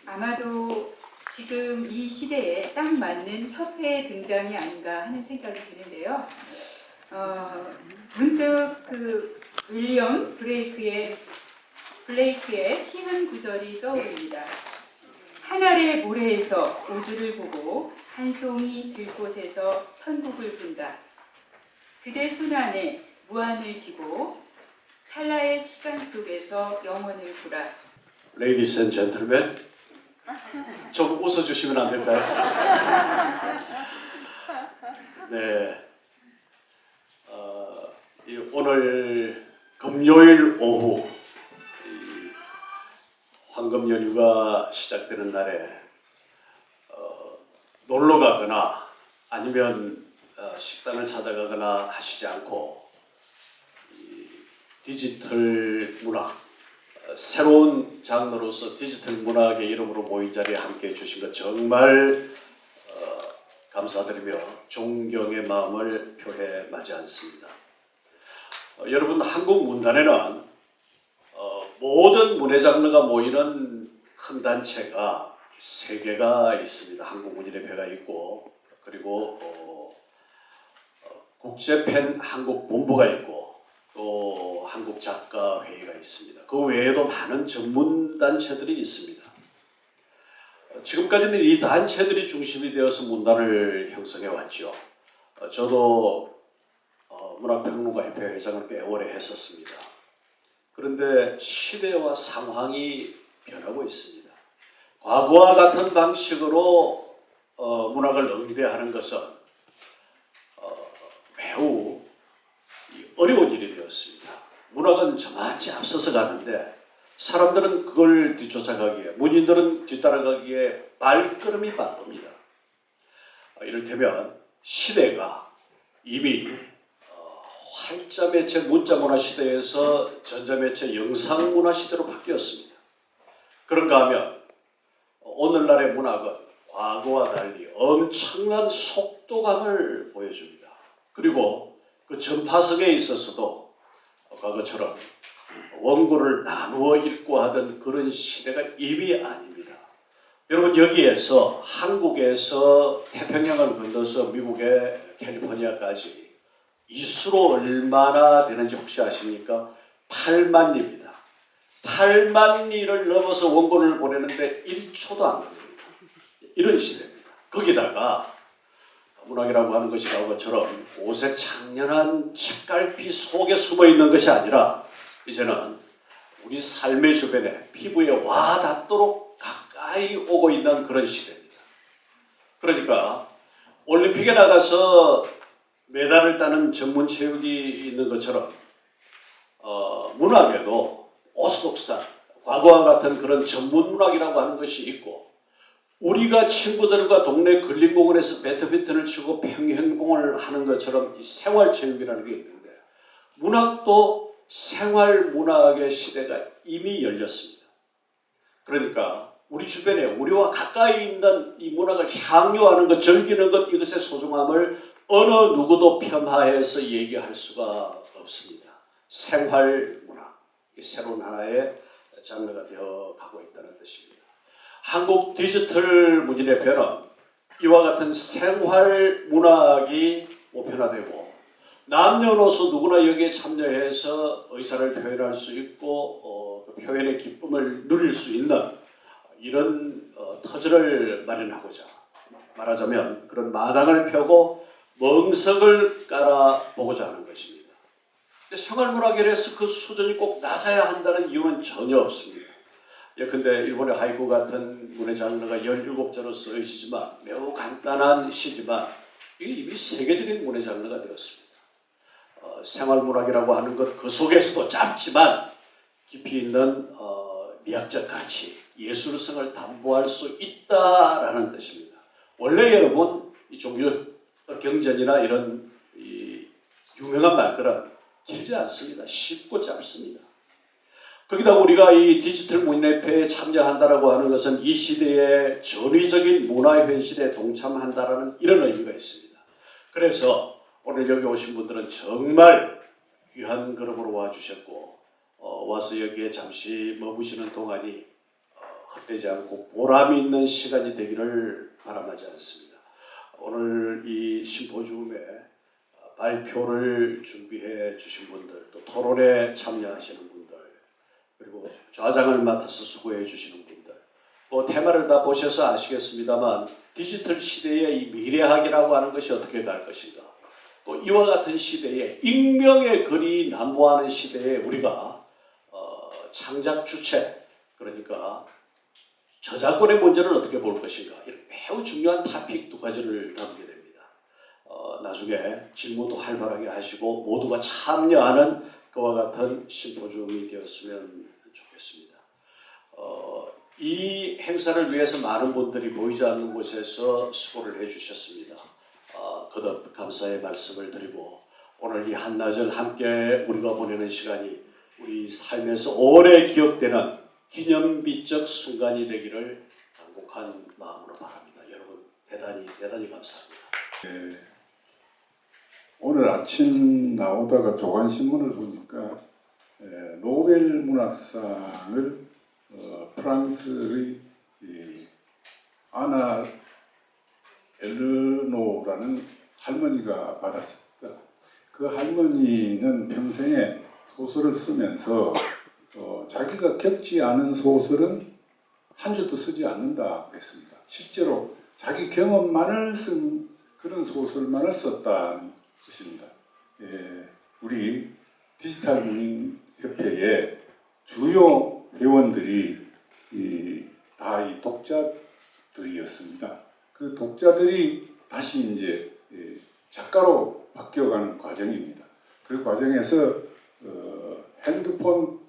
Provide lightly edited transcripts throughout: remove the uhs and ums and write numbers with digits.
아마도 지금 이 시대에 딱 맞는 협회의 등장이 아닌가 하는 생각이 드는데요. 문득 그 윌리엄 블레이크의 시 한 구절이 떠오릅니다. 하늘의 모래에서 우주를 보고 한 송이 들꽃에서 천국을 본다. 그대 손 안에 무한을 지고 찰나의 시간 속에서 영원을 보라. Ladies and gentlemen, 좀 웃어주시면 안 될까요? 네, 오늘 금요일 오후 황금 연휴가 시작되는 날에 놀러 가거나 아니면 식당을 찾아가거나 하시지 않고 디지털 문학, 새로운 장르로서 디지털 문학의 이름으로 모인 자리에 함께해 주신 것 정말 감사드리며 존경의 마음을 표해 마지 않습니다. 여러분, 한국 문단에는 모든 문예 장르가 모이는 큰 단체가 3개가 있습니다. 한국문예협회가 있고, 그리고 국제팬 한국본부가 있고, 또 한국작가회의가 있습니다. 그 외에도 많은 전문단체들이 있습니다. 지금까지는 이 단체들이 중심이 되어서 문단을 형성해 왔죠. 저도 문학평론가협회 회장을 꽤 오래 했었습니다. 그런데 시대와 상황이 변하고 있습니다. 과거와 같은 방식으로 문학을 응대하는 것은 매우 어려운 일이 되었습니다. 문학은 저만치 앞서서 가는데 사람들은 그걸 뒤쫓아가기에, 문인들은 뒤따라가기에 발걸음이 바쁩니다. 이를테면 시대가 이미 활자매체 문자문화 시대에서 전자매체 영상문화 시대로 바뀌었습니다. 그런가 하면 오늘날의 문학은 과거와 달리 엄청난 속도감을 보여줍니다. 그리고 그 전파성에 있어서도 과거처럼 원고를 나누어 읽고 하던 그런 시대가 이미 아닙니다. 여러분, 여기에서 한국에서 태평양을 건너서 미국의 캘리포니아까지 이수로 얼마나 되는지 혹시 아십니까? 8만 리입니다. 8만 리를 넘어서 원고를 보내는데 1초도 안 걸립니다. 이런 시대입니다. 거기다가 문학이라고 하는 것이 과거처럼 오색 창연한 책갈피 속에 숨어 있는 것이 아니라 이제는 우리 삶의 주변에 피부에 와닿도록 가까이 오고 있는 그런 시대입니다. 그러니까 올림픽에 나가서 메달을 따는 전문 체육이 있는 것처럼 문학에도 오스독산, 과거와 같은 그런 전문 문학이라고 하는 것이 있고, 우리가 친구들과 동네 근린공원에서 배드민턴을 치고 평행봉을 하는 것처럼 이 생활체육이라는 게 있는데, 문학도 생활문학의 시대가 이미 열렸습니다. 그러니까 우리 주변에 우리와 가까이 있는 이 문학을 향유하는 것, 즐기는 것, 이것의 소중함을 어느 누구도 폄하해서 얘기할 수가 없습니다. 생활문학, 새로운 하나의 장르가 되어 가고 있다는 뜻입니다. 한국 디지털 문예협회는 이와 같은 생활문학이 보편화되고 남녀노소 누구나 여기에 참여해서 의사를 표현할 수 있고 그 표현의 기쁨을 누릴 수 있는 이런 터전을 마련하고자, 말하자면 그런 마당을 펴고 멍석을 깔아보고자 하는 것입니다. 생활문학이라서 그 수준이 꼭 낮아야 한다는 이유는 전혀 없습니다. 예컨대 일본의 하이쿠 같은 문예 장르가 17자로 쓰여지지만 매우 간단한 시지만 이게 이미 세계적인 문예 장르가 되었습니다. 생활문학이라고 하는 것 그 속에서도 짧지만 깊이 있는 미학적 가치, 예술성을 담보할 수 있다라는 뜻입니다. 원래 여러분 이 종교 경전이나 이런 유명한 말들은 길지 않습니다. 쉽고 짧습니다. 거기다 우리가 이 디지털 문예협회에 참여한다라고 하는 것은 이 시대의 전위적인 문화 현실에 동참한다라는 이런 의미가 있습니다. 그래서 오늘 여기 오신 분들은 정말 귀한 걸음으로 와주셨고 와서 여기에 잠시 머무시는 동안이 헛되지 않고 보람이 있는 시간이 되기를 바람하지 않습니다. 오늘 이 심포지움에 발표를 준비해 주신 분들, 또 토론에 참여하시는 분들, 그리고 좌장을 맡아서 수고해 주시는 분들, 테마를 다 보셔서 아시겠습니다만 디지털 시대의 이 미래학이라고 하는 것이 어떻게 될 것인가, 또 이와 같은 시대에 익명의 글이 난무하는 시대에 우리가 창작 주체, 그러니까 저작권의 문제를 어떻게 볼 것인가, 이런 매우 중요한 토픽 두 가지를 다루게 됩니다. 나중에 질문도 활발하게 하시고 모두가 참여하는 그와 같은 심포지움이 되었으면 좋겠습니다. 이 행사를 위해서 많은 분들이 보이지 않는 곳에서 수고를 해주셨습니다. 거듭 감사의 말씀을 드리고, 오늘 이 한낮을 함께 우리가 보내는 시간이 우리 삶에서 오래 기억되는 기념비적 순간이 되기를 간곡한 마음으로 바랍니다. 여러분 대단히 감사합니다. 네, 오늘 아침 나오다가 조간신문을 보니까 노벨 문학상을 프랑스의 아나 엘르노라는 할머니가 받았습니다. 그 할머니는 평생에 소설을 쓰면서 자기가 겪지 않은 소설은 한 줄도 쓰지 않는다고 했습니다. 실제로 자기 경험만을 쓴 그런 소설만을 썼다는 것입니다. 우리 디지털 문인협회의 주요 회원들이 다 이 독자들이었습니다. 그 독자들이 다시 이제 작가로 바뀌어가는 과정입니다. 그 과정에서 핸드폰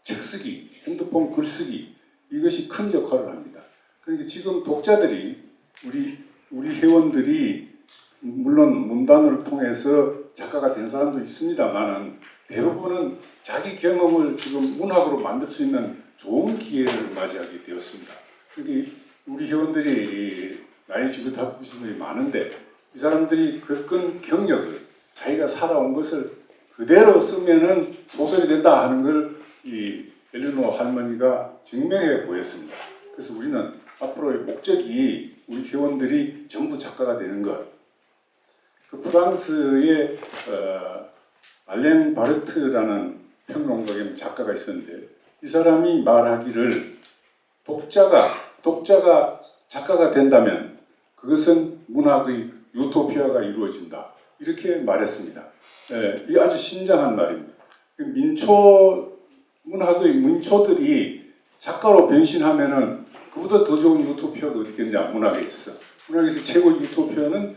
책쓰기, 핸드폰 글쓰기, 이것이 큰 역할을 합니다. 그러니까 지금 독자들이 우리 회원들이 물론 문단을 통해서 작가가 된 사람도 있습니다만은 대부분은 자기 경험을 지금 문학으로 만들 수 있는 좋은 기회를 맞이하게 되었습니다. 그러니까 우리 회원들이 나이 지긋하신 분이 많은데 이 사람들이 겪은 경력을 자기가 살아온 것을 그대로 쓰면은 소설이 된다 하는 걸 이 엘리노 할머니가 증명해 보였습니다. 그래서 우리는 앞으로의 목적이 우리 회원들이 전부 작가가 되는 것. 그 프랑스의 알랭 바르트라는 평론가 겸 작가가 있었는데 이 사람이 말하기를 독자가 작가가 된다면 그것은 문학의 유토피아가 이루어진다. 이렇게 말했습니다. 이 아주 신장한 말입니다. 문학의 민초들이 작가로 변신하면은 그보다 더 좋은 유토피아가 어디 있겠냐, 문학에 있어서. 문학에서 최고의 유토피아는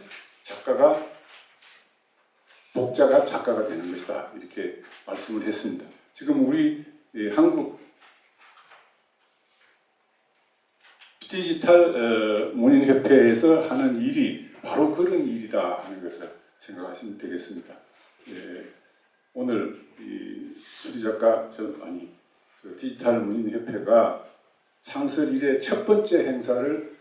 독자가 작가가 되는 것이다. 이렇게 말씀을 했습니다. 지금 우리 한국 디지털 문인협회에서 하는 일이 바로 그런 일이다 하는 것을 생각하시면 되겠습니다. 오늘 이 수리작가 디지털 문인협회가 창설 이래 첫 번째 행사를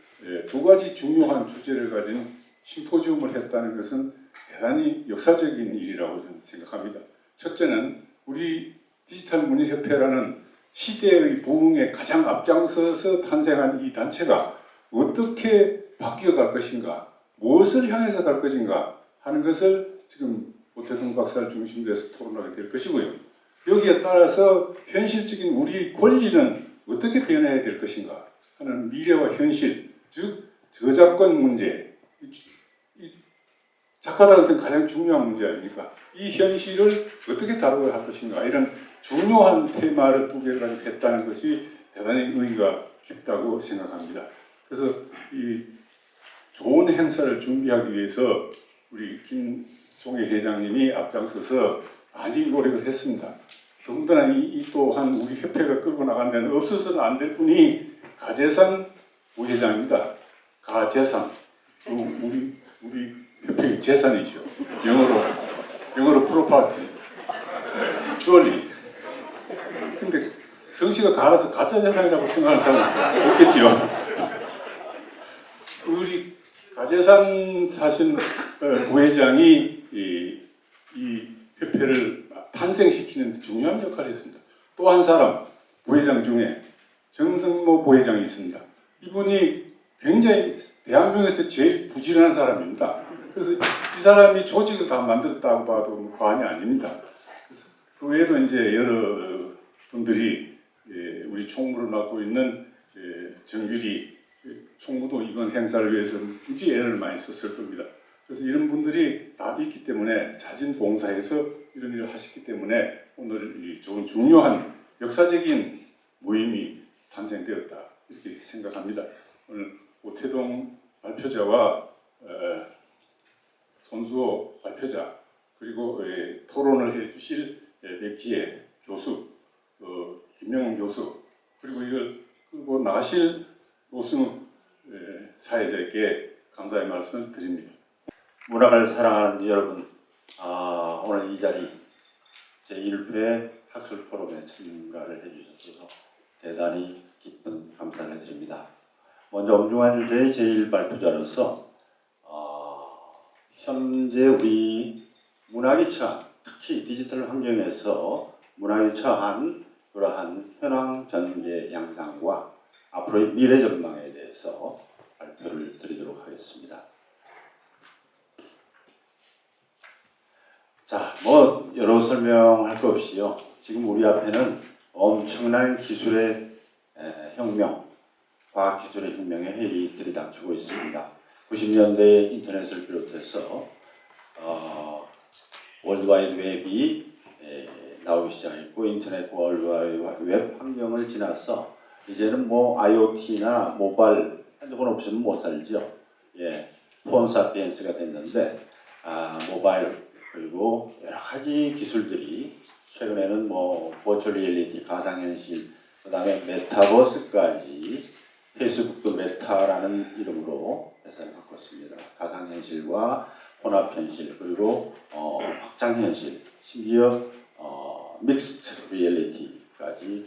두 가지 중요한 주제를 가진 심포지움을 했다는 것은 대단히 역사적인 일이라고 저는 생각합니다. 첫째는 우리 디지털 문인협회라는 시대의 부흥에 가장 앞장서서 탄생한 이 단체가 어떻게 바뀌어갈 것인가, 무엇을 향해서 갈 것인가 하는 것을 지금 오태동 박사를 중심으로 해서 토론하게 될 것이고요. 여기에 따라서 현실적인 우리 권리는 어떻게 변해야 될 것인가 하는 미래와 현실, 즉 저작권 문제, 이 작가들한테는 가장 중요한 문제 아닙니까? 이 현실을 어떻게 다루어야 할 것인가, 이런 중요한 테마를 두 개를 가지고 했다는 것이 대단히 의의가 깊다고 생각합니다. 그래서 이 좋은 행사를 준비하기 위해서 우리 김종혜 회장님이 앞장서서 많이 노력을 했습니다. 더군다나 이 또한 우리 협회가 끌고 나간 데는 없어서는 안 될 분이 가재산 부회장입니다. 가재산, 우리 협회의 재산이죠. 영어로 프로퍼티, 주얼리. 근데 성씨가 가라서 가짜 재산이라고 생각하는 사람은 없겠죠. 우리 가재산 사신 부회장이 이 협회를 탄생시키는 데 중요한 역할을 했습니다. 또 한 사람, 부회장 중에 정성모 부회장이 있습니다. 이분이 굉장히 대한민국에서 제일 부지런한 사람입니다. 그래서 이 사람이 조직을 다 만들었다고 봐도 뭐 과언이 아닙니다. 그래서 그 외에도 이제 여러 분들이 우리 총무를 맡고 있는 정규리 총무도 이번 행사를 위해서 굉장히 애를 많이 썼을 겁니다. 그래서 이런 분들이 다 있기 때문에 자진봉사해서 이런 일을 하셨기 때문에 오늘 이 좋은 중요한 역사적인 모임이 탄생되었다 이렇게 생각합니다. 오늘 오태동 발표자와 손수호 발표자 그리고 토론을 해주실 백지혜 교수, 김명훈 교수 그리고 이걸 끌고 나가실 노승우 사회자에게 감사의 말씀을 드립니다. 문학을 사랑하는 여러분, 오늘 이 자리 제1회 학술 포럼에 참가를 해주셔서 대단히 기쁜 감사를 드립니다. 먼저 엄중한 주제의 제1발표자로서 현재 우리 문학이 처한, 특히 디지털 환경에서 문학이 처한 그러한 현황 전개 양상과 앞으로의 미래 전망에 대해서 발표를 드리도록 하겠습니다. 자, 뭐 여러 설명할 거 없이요. 지금 우리 앞에는 엄청난 기술의 혁명, 과학기술의 혁명의 해일이 닥치고 있습니다. 90년대에 인터넷을 비롯해서 월드와이드 웹이 나오기 시작했고 인터넷 월드와이드 웹 환경을 지나서 이제는 뭐 IoT나 모바일 핸드폰 없으면 못 살죠. 폰 사피엔스가 됐는데 모바일 그리고 여러 가지 기술들이 최근에는 뭐 버추얼 리얼리티, 가상현실, 그 다음에 메타버스까지 페이스북도 메타라는 이름으로 회사를 바꿨습니다. 가상현실과 혼합현실 그리고 확장현실, 심지어 믹스드 리얼리티까지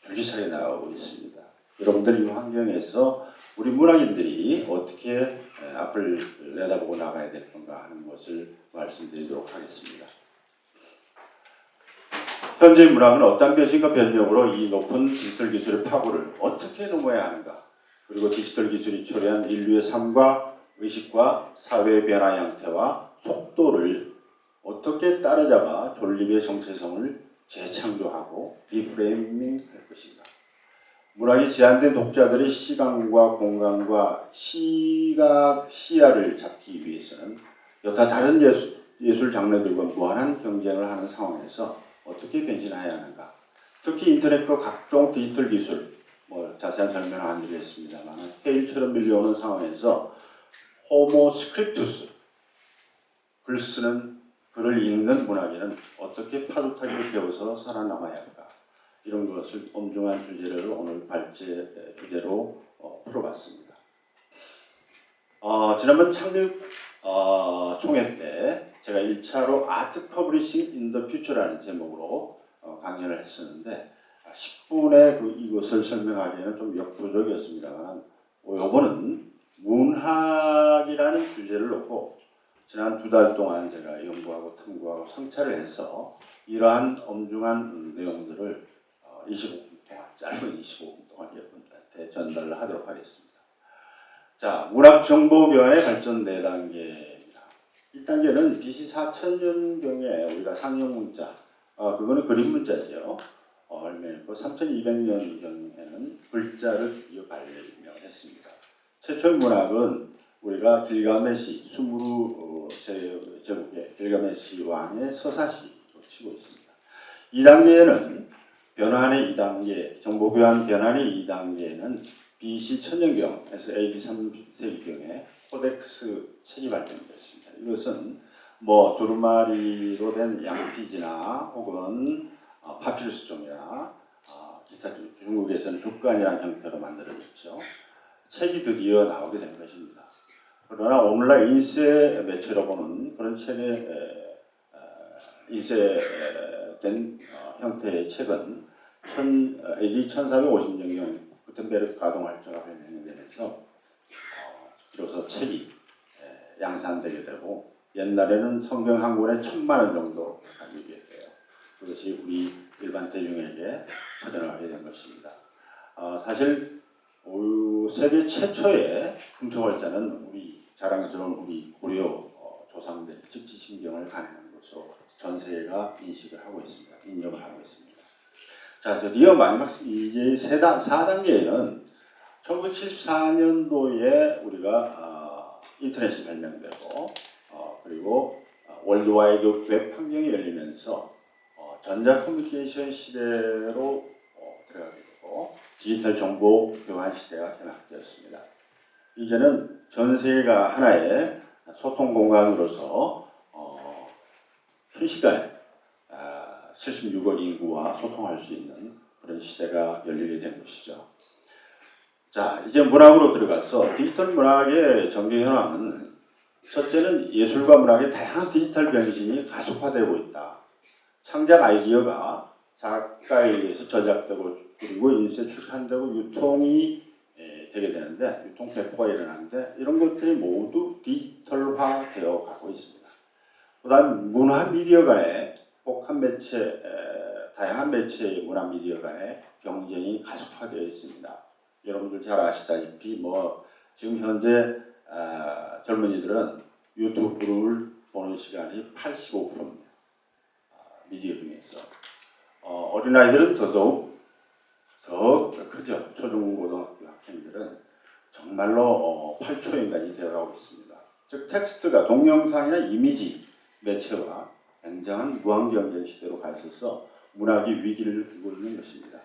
줄기차게 나가고 있습니다. 여러분들 이 환경에서 우리 문학인들이 어떻게 앞을 내다보고 나가야 될 건가 하는 것을 말씀드리도록 하겠습니다. 현재 문학은 어떤 변신과 변혁으로 이 높은 디지털 기술의 파고를 어떻게 넘어야 하는가, 그리고 디지털 기술이 초래한 인류의 삶과 의식과 사회의 변화 양태와 속도를 어떻게 따라잡아 존립의 정체성을 재창조하고 리프레이밍 할 것인가. 문학이 제한된 독자들의 시간과 공간과 시야를 잡기 위해서는 여타 다른 예술 장르들과 무한한 경쟁을 하는 상황에서 어떻게 변신해야 하는가. 특히 인터넷과 각종 디지털 기술, 뭐 자세한 설명을 안 드리겠습니다만 해일처럼 밀려오는 상황에서 호모 스크립투스, 글 쓰는 글을 읽는 문학인은 어떻게 파도타기를 배워서 살아남아야 할까. 이런 것을 엄중한 주제를 오늘 발제 주제로 풀어봤습니다. 지난번 창립 총회 때 제가 1차로 아트 퍼블리싱 인 더 퓨처라는 제목으로 강연을 했었는데 10분의 이것을 설명하기에는 좀 역부족이었습니다만 이번은 문학이라는 주제를 놓고 지난 2달 동안 제가 연구하고 탐구하고 성찰을 해서 이러한 엄중한 내용들을 25분 동안, 짧은 25분 동안 여러분들한테 전달을 하도록 하겠습니다. 자, 문학정보교환의 발전 4단계입니다. 1단계는 BC 4000년경에 우리가 상용문자, 그거는 그림 문자죠. 얼마였고 3200년경에는 글자를 발명했습니다. 최초의 문학은 우리가 길가메시, 수무르 제국의 길가메시 왕의 서사시로 치고 있습니다. 2단계에는 변환의 2단계, 정보교환 변환의 2단계에는 BC 1000년경에서 AD 3세기경에 코덱스 책이 발견됐습니다. 이것은 뭐 두루마리로 된 양피지나 혹은 파피루스종이나 기타 중국에서는 족간이라는 형태로 만들어졌죠. 책이 드디어 나오게 된 것입니다. 그러나 오늘날 인쇄 매체로 보는 그런 책의 인쇄된 형태의 책은 AD 1450년경 구텐베르크 가동활자가 발명되면서 비로소 책이 양산되게 되고 옛날에는 성경 한 권에 1000만 원 정도 가격이었대요. 그것이 우리 일반 대중에게 퍼져나가게 된 것입니다. 사실 세계 최초의 금토월자는 우리 자랑스러운 우리 고려 조상들 직지신경을 가능한 것으로 전 세계가 인식을 하고 있습니다. 인정을 하고 있습니다. 자, 드디어 마지막 이제 4단계에는 1974년도에 우리가 인터넷이 발명되고 그리고 월드와이드 웹 환경이 열리면서 전자 커뮤니케이션 시대로 들어가게 되고 디지털 정보 교환 시대가 개막되었습니다. 이제는 전 세계가 하나의 소통 공간으로서 순식간에 76억 인구와 소통할 수 있는 그런 시대가 열리게 된 것이죠. 자, 이제 문학으로 들어가서 디지털 문학의 전개 현황은 첫째는 예술과 문학의 다양한 디지털 변신이 가속화되고 있다. 창작 아이디어가 작가에 의해서 저작되고 그리고 인쇄 출판되고 유통이 되게 되는데 유통 배포가 일어나는데 이런 것들이 모두 디지털화 되어 가고 있습니다. 그다음 문화 미디어 간의 복합 매체, 다양한 매체의 문화 미디어 간의 경쟁이 가속화되어 있습니다. 여러분들 잘 아시다시피 지금 현재 젊은이들은 유튜브를 보는 시간이 85%입니다. 미디어 중에서 어린아이들은 더더욱 더 크죠. 초중고등학교 학생들은 정말로 8초 인간이 되어가고 있습니다. 즉 텍스트가 동영상이나 이미지 매체와 굉장한 무한 경쟁 시대로 가 있어서 문학이 위기를 겪고 있는 것입니다.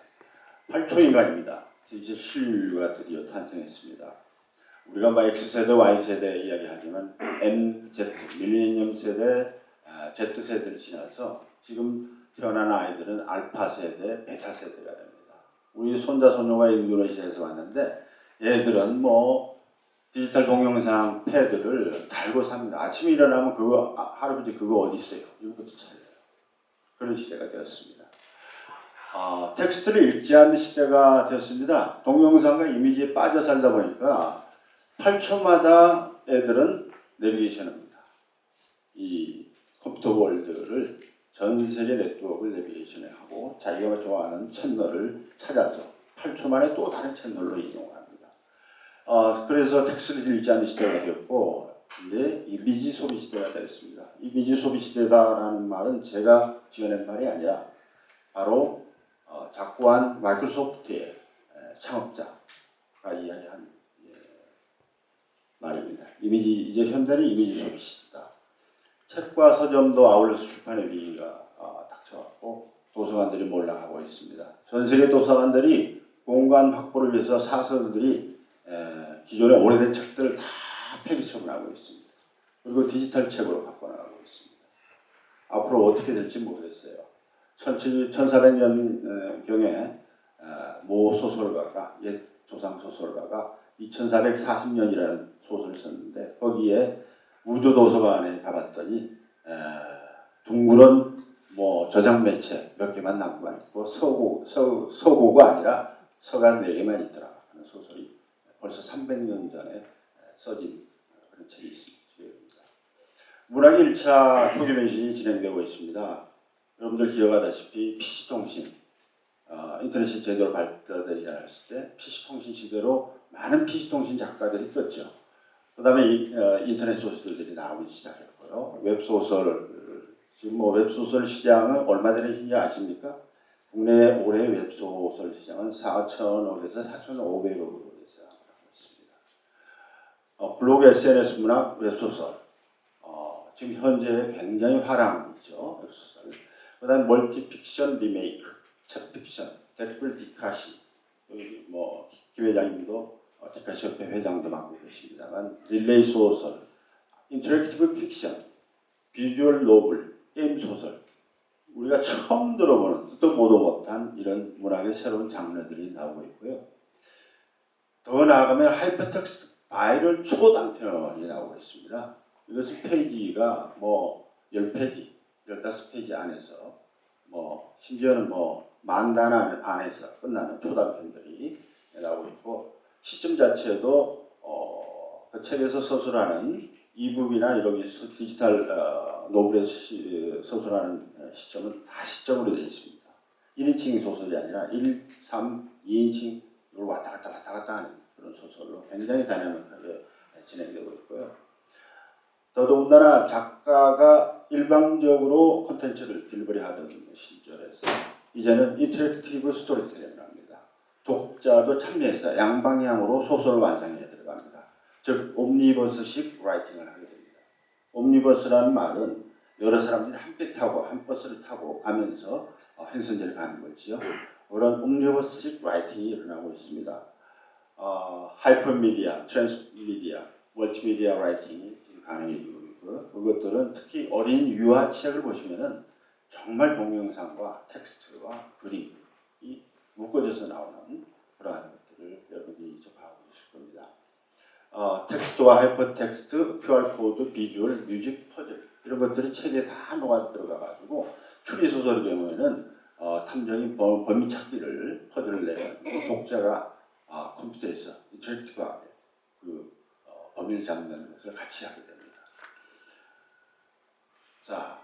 8초 인간입니다. 이제 신류가 드디어 탄생했습니다. 우리가 X세대, Y세대 이야기하지만 MZ, 밀레니엄 세대, Z세대를 지나서 지금 태어난 아이들은 알파 세대, 베타 세대가 됩니다. 우리 손자, 손녀가 인도네시아에서 왔는데 얘들은 디지털 동영상 패드를 달고 삽니다. 아침에 일어나면 그거, 할아버지 그거 어디 있어요? 이것부터 찾아요. 그런 시대가 되었습니다. 텍스트를 읽지 않는 시대가 되었습니다. 동영상과 이미지에 빠져 살다 보니까 8초마다 애들은 내비게이션합니다. 이 컴퓨터 월드를 전 세계 네트워크를 내비게이션을 하고 자기가 좋아하는 채널을 찾아서 8초 만에 또 다른 채널로 이동을 합니다. 그래서 텍스트를 읽지 않는 시대가 되었고 이제 이미지 소비 시대가 되었습니다. 이미지 소비 시대다라는 말은 제가 지어낸 말이 아니라 바로 작고한 마이크로소프트의 창업자가 이야기한 말입니다. 이제 현대는 이미지 소비 시대다. 책과 서점도 아울러서 출판의 위기가 닥쳐왔고 도서관들이 몰락하고 있습니다. 전 세계 도서관들이 공간 확보를 위해서 사서들이 기존의 오래된 책들을 다 폐기 처분하고 있습니다. 그리고 디지털 책으로 바꿔나가고 있습니다. 앞으로 어떻게 될지 모르겠어요. 1400년경에 모 소설가가 옛 조상 소설가가 2440년이라는 소설을 썼는데 거기에 우주 도서관에 가봤더니 둥그런 저장 매체 몇 개만 남아 있고 서고가 아니라 서간 4개만 있더라 하는 소설이 벌써 300년 전에 써진 그런 책이 있습니다. 문학의 1차 초기 변신이 진행되고 있습니다. 여러분들 기억하다시피 PC통신, 인터넷이 제대로 발달되지 않았을 때 PC통신 시대로 많은 PC통신 작가들이 떴죠. 그 다음에 인터넷 소설들이 나오기 시작했고요. 웹소설, 지금 웹소설 시장은 얼마 되는지 아십니까? 국내 올해 웹소설 시장은 4천억에서 4,500억으로 예상하고 있습니다. 블로그, SNS 문학, 웹소설, 지금 현재 굉장히 화랑이죠. 웹소설. 그 다음에 멀티픽션 리메이크, 책 픽션, 댓글 디카시, 여기 기회장님도 디카시 협회 회장도 맡고 계십니다만 릴레이 소설, 인터랙티브 픽션, 비주얼 노블, 게임 소설, 우리가 처음 들어보는 뜻도 보도 못한 이런 문학의 새로운 장르들이 나오고 있고요. 더 나아가면 하이퍼텍스트 바이럴 초단편이 나오고 있습니다. 이것은 페이지가 10페이지, 15페이지 안에서 심지어는 10,000단 안에서 끝나는 초단편들이 나오고 있고 시점 자체도 그 책에서 서술하는 이북이나 이런 디지털 노블에서 서술하는 시점은 다 시점으로 되어 있습니다. 1인칭 소설이 아니라 1, 3, 2인칭 이걸 왔다 갔다 하는 그런 소설로 굉장히 다이나믹하게 진행되고 있고요. 더더군다나 작가가 일방적으로 콘텐츠를 딜리버리하던 시절에서 이제는 인터랙티브 스토리텔링을 합니다. 독자도 참여해서 양방향으로 소설 완성에 들어갑니다. 즉 옴니버스식 라이팅을 하게 됩니다. 옴니버스라는 말은 여러 사람들이 함께 타고 한 버스를 타고 가면서 행선지를 가는 거지요. 그런 옴니버스식 라이팅이 일어나고 있습니다. 하이퍼미디어, 트랜스미디어, 멀티미디어 라이팅이 가능해지고 있고요. 그것들은 특히 어린 유아책을 보시면은 정말 동영상과 텍스트와 그림이 묶어져서 나오는 그러한 것들을 여러분이 접하고 계실 겁니다. 텍스트와 하이퍼텍스트, QR코드, 비주얼, 뮤직, 퍼즐 이런 것들이 책에 다 녹아 들어가가지고 추리소설의 경우에는 탐정이 범인 찾기를 퍼즐을 내가지고 독자가 컴퓨터에서 인터랙티브하게 그 범인을 잡는 것을 같이 하게 됩니다. 자,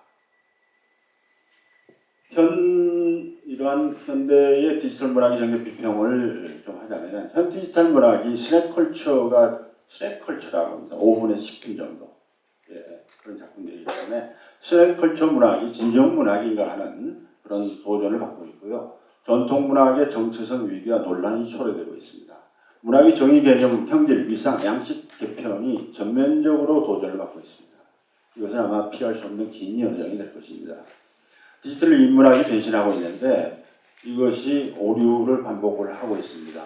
이러한 현대의 디지털 문학의 정책 비평을 좀 하자면은 현 디지털 문학이 스낵컬처라고 합니다. 5분에 10분 정도 그런 작품들이기 때문에 스낵컬처 문학이 진정 문학인가 하는 그런 도전을 받고 있고요. 전통 문학의 정체성 위기와 논란이 초래되고 있습니다. 문학의 정의 개념, 형질, 위상, 양식 개편이 전면적으로 도전을 받고 있습니다. 이것은 아마 피할 수 없는 긴 여정이 될 것입니다. 디지털 인문학이 변신하고 있는데 이것이 오류를 반복을 하고 있습니다.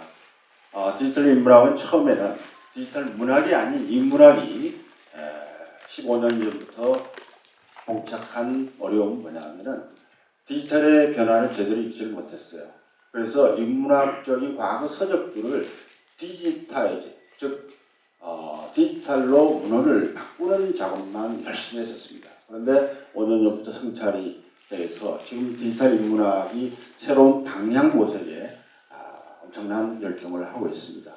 디지털 인문학은 처음에는 디지털 문학이 아닌 인문학이 15년 전부터 봉착한 어려움은 뭐냐면은 디지털의 변화를 제대로 읽지를 못했어요. 그래서 인문학적인 과거 서적들을 디지타이즈, 즉 디지털로 문헌을 바꾸는 작업만 열심히 했었습니다. 그런데 5년 전부터 성찰이 돼서 지금 디지털 인문학이 새로운 방향 모색에 엄청난 열정을 하고 있습니다.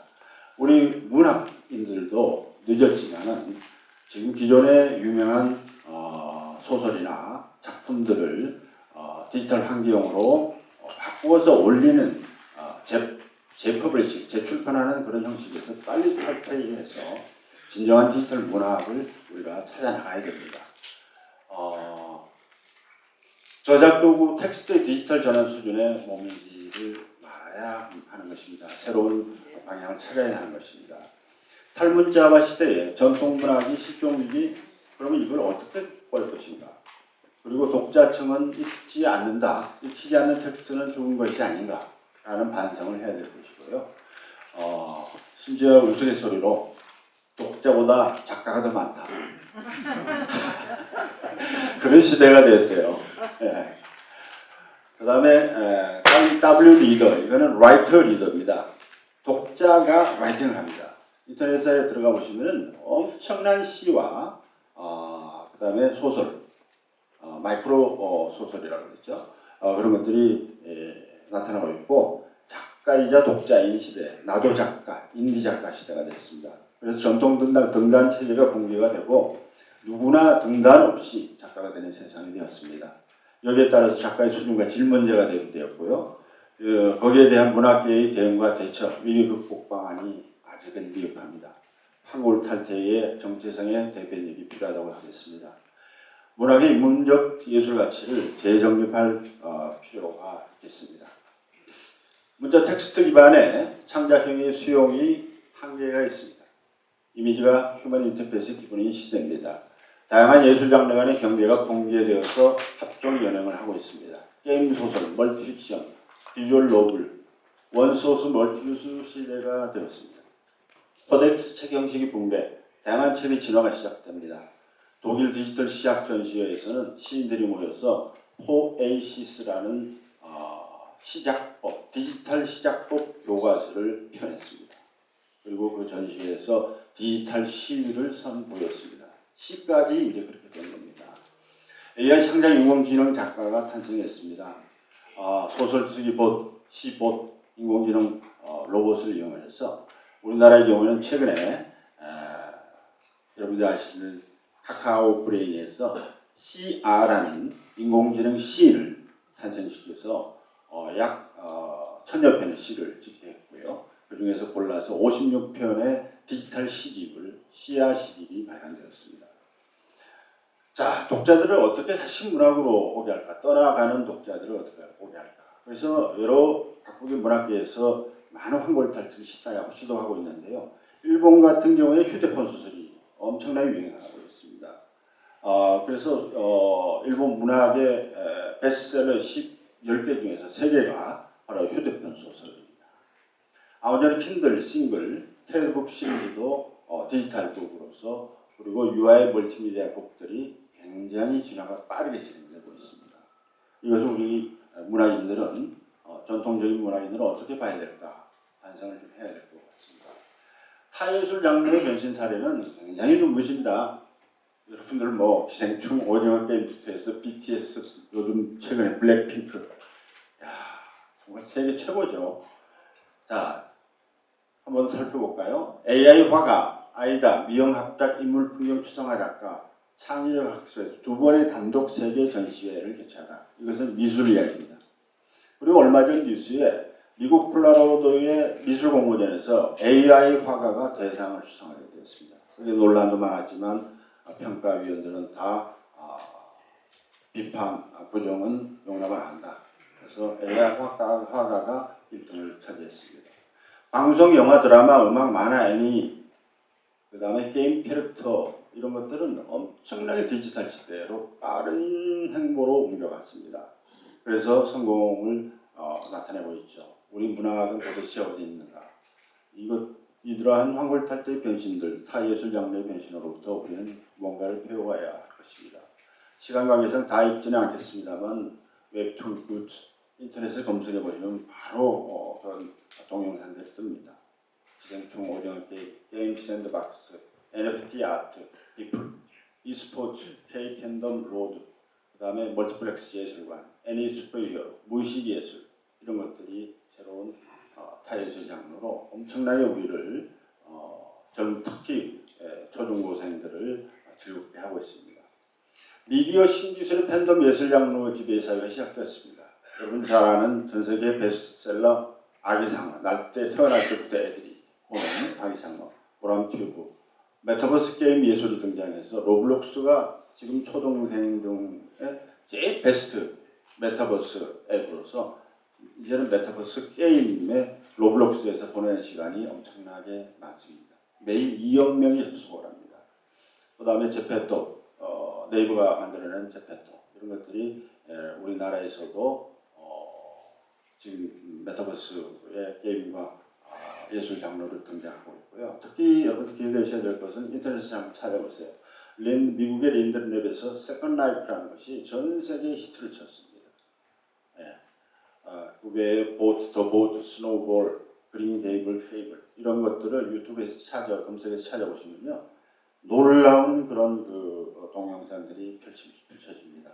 우리 문학인들도 늦었지만은 지금 기존의 유명한 소설이나 작품들을 디지털 환경으로 바꾸어서 올리는 재퍼블리싱, 재출판하는 그런 형식에서 빨리 탈퇴해서 진정한 디지털 문학을 우리가 찾아나가야 됩니다. 저작 도구 텍스트의 디지털 전환 수준에 머물지를 말아야 하는 것입니다. 새로운 방향을 찾아야 하는 것입니다. 탈문자화 시대에 전통 문학이 실종위기, 그러면 이걸 어떻게 볼 것인가? 그리고 독자층은 읽지 않는다, 읽히지 않는 텍스트는 좋은 것이 아닌가? 라는 반성을 해야 될 것이고요. 심지어 우스갯소리로 독자보다 작가가 더 많다. 그런 시대가 됐어요. 예. 그 다음에 W 리더, 이거는 라이터 리더입니다. 독자가 라이팅을 합니다. 인터넷에 들어가 보시면 엄청난 시와 그 다음에 소설, 마이크로 소설이라고 그러죠. 그런 것들이 나타나고 있고 작가이자 독자인 시대, 나도 작가, 인디 작가 시대가 됐습니다. 그래서 전통 등단 체제가 붕괴가 되고 누구나 등단 없이 작가가 되는 세상이 되었습니다. 여기에 따라서 작가의 수준과 질 문제가 되었고요. 거기에 대한 문학계의 대응과 대처, 위기 극복 방안이 아직은 미흡합니다. 한골 탈퇴의 정체성의 대변력이 필요하다고 하겠습니다. 문학의 인문적 예술 가치를 재정립할 필요가 있겠습니다. 문자 텍스트 기반의 창작형의 수용이 한계가 있습니다. 이미지가 휴먼 인터페이스 기본인 시대입니다. 다양한 예술 장르 간의 경계가 공개되어서 합종 연행을 하고 있습니다. 게임 소설, 멀티픽션, 비주얼 노블, 원소스 멀티뉴스 시대가 되었습니다. 코덱스 책 형식이 붕괴, 다양한 책의 진화가 시작됩니다. 독일 디지털 시학 전시회에서는 시인들이 모여서 포에이시스라는 시작법, 디지털 시작법 교과서를 펴냈습니다. 그리고 그 전시회에서 디지털 시위를 선보였습니다. 시까지 이제 그렇게 된 겁니다. AI 창작 인공지능 작가가 탄생했습니다. 소설 쓰기 봇, 시봇, 인공지능 로봇을 이용해서 우리나라의 경우는 최근에 여러분들 아시는 카카오 브레인에서 CR라는 인공지능 시인을 탄생시켜서 약 1000여 편의 시를 집계했고요. 그 중에서 골라서 56편의 디지털 시집을 씨앗 시집이 발간되었습니다. 자, 독자들을 어떻게 다시 문학으로 오게 할까? 떠나가는 독자들을 어떻게 오게 할까? 그래서 여러 각국의 문학계에서 많은 환골탈퇴를 시도하고 있는데요. 일본 같은 경우에 휴대폰 소설이 엄청나게 유행하고 있습니다. 그래서 일본 문학의 베스트셀러 10개 중에서 3개가 바로 휴대폰 소설입니다. 아무튼 킨들, 싱글, 텔북 시리즈도 디지털 북으로서 그리고 UI 멀티미디어 북들이 굉장히 진화가 빠르게 진행되고 있습니다. 이것을 우리 문학인들은 전통적인 문학인들은 어떻게 봐야 될까 반성을 좀 해야 될 것 같습니다. 타예술 장르의 변신 사례는 굉장히 눈부십니다. 여러분들 뭐 기생충, 오징어 게임부터 해서 BTS, 요즘 최근에 블랙핑크, 야 정말 세계 최고죠. 자, 한번 살펴볼까요? AI 화가, 아이다, 미용학작, 인물풍경 추상화 작가, 창의적 학술 2번의 단독 세계 전시회를 개최하다. 이것은 미술 이야기입니다. 그리고 얼마 전 뉴스에 미국 콜로라도의 미술공모전에서 AI 화가가 대상을 수상하게 되었습니다. 그게 논란도 많았지만 평가위원들은 다 비판, 부정은 용납을 안 한다. 그래서 AI 화가가 1등을 차지했습니다. 방송, 영화, 드라마, 음악, 만화, 애니, 그 다음에 게임 캐릭터 이런 것들은 엄청나게 디지털 시대로 빠른 행보로 옮겨갔습니다. 그래서 성공을 나타내고 있죠. 우리 문학은 도대체 어디 있는가? 이러한 환골탈퇴의 변신들, 타예술 장르의 변신으로부터 우리는 뭔가를 배워야 할 것입니다. 시간 관계상 다 읽지는 않겠습니다만 웹툰, 굿, 인터넷에 검색해 보시면 바로 그런 동영상들이 뜹니다. 기생충, 오징어 게임, 샌드박스, NFT 아트, 리플, e스포츠, K 팬덤 로드, 그 다음에 멀티플렉스 예술관, 애니 슈퍼히어로, 무의식 예술 이런 것들이 새로운 타예술 장르로 엄청나게 우리를 특히 초중고생들을 즐겁게 하고 있습니다. 미디어 신기술의 팬덤 예술 장르 지배 사회가 시작되었습니다. 여러분 잘 아는 전 세계 베스트셀러 아기상어, 태어날 때부터 애들이 보는 아기상어, 보람튜브, 메타버스 게임 예술이 등장해서 로블록스가 지금 초등생 중에 제일 베스트 메타버스 앱으로서 이제는 메타버스 게임에 로블록스에서 보내는 시간이 엄청나게 많습니다. 매일 2억 명이 접속을 합니다. 그 다음에 제페토, 네이버가 만들어낸 제페토 이런 것들이 우리나라에서도 지금 메타버스의 게임과 예술 장르를 등장하고 있고요. 특히 여러분 기억하셔야 될 것은 인터넷에서 한번 찾아보세요. 미국의 린든랩에서 세컨드 라이프라는 것이 전 세계에 히트를 쳤습니다. 그 외에 더 보트, 스노우볼, 그린 게이블, 페이블 이런 것들을 유튜브에서 검색해서 찾아보시면요. 놀라운 그런 동영상들이 펼쳐집니다.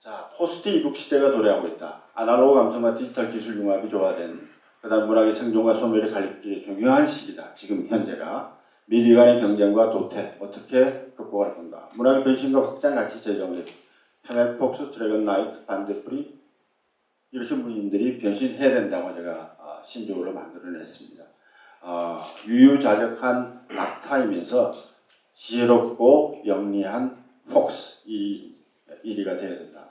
자, 포스트 이북 시대가 도래하고 있다. 아날로그 감성과 디지털 기술 융합이 조화된 그다음 문학의 생존과 소멸의 갈림길의 중요한 시기다. 지금 현재가 미디 간의 경쟁과 도태 어떻게 극복할 건가? 문학의 변신과 확장 가치 재정립, 페멜 폭스, 드래곤 나이트, 반대프리 이렇게 문인들이 변신해야 된다고 제가 신조어로 만들어냈습니다. 유유자적한 낙타이면서 지혜롭고 영리한 폭스 이 1위가 되어야 된다.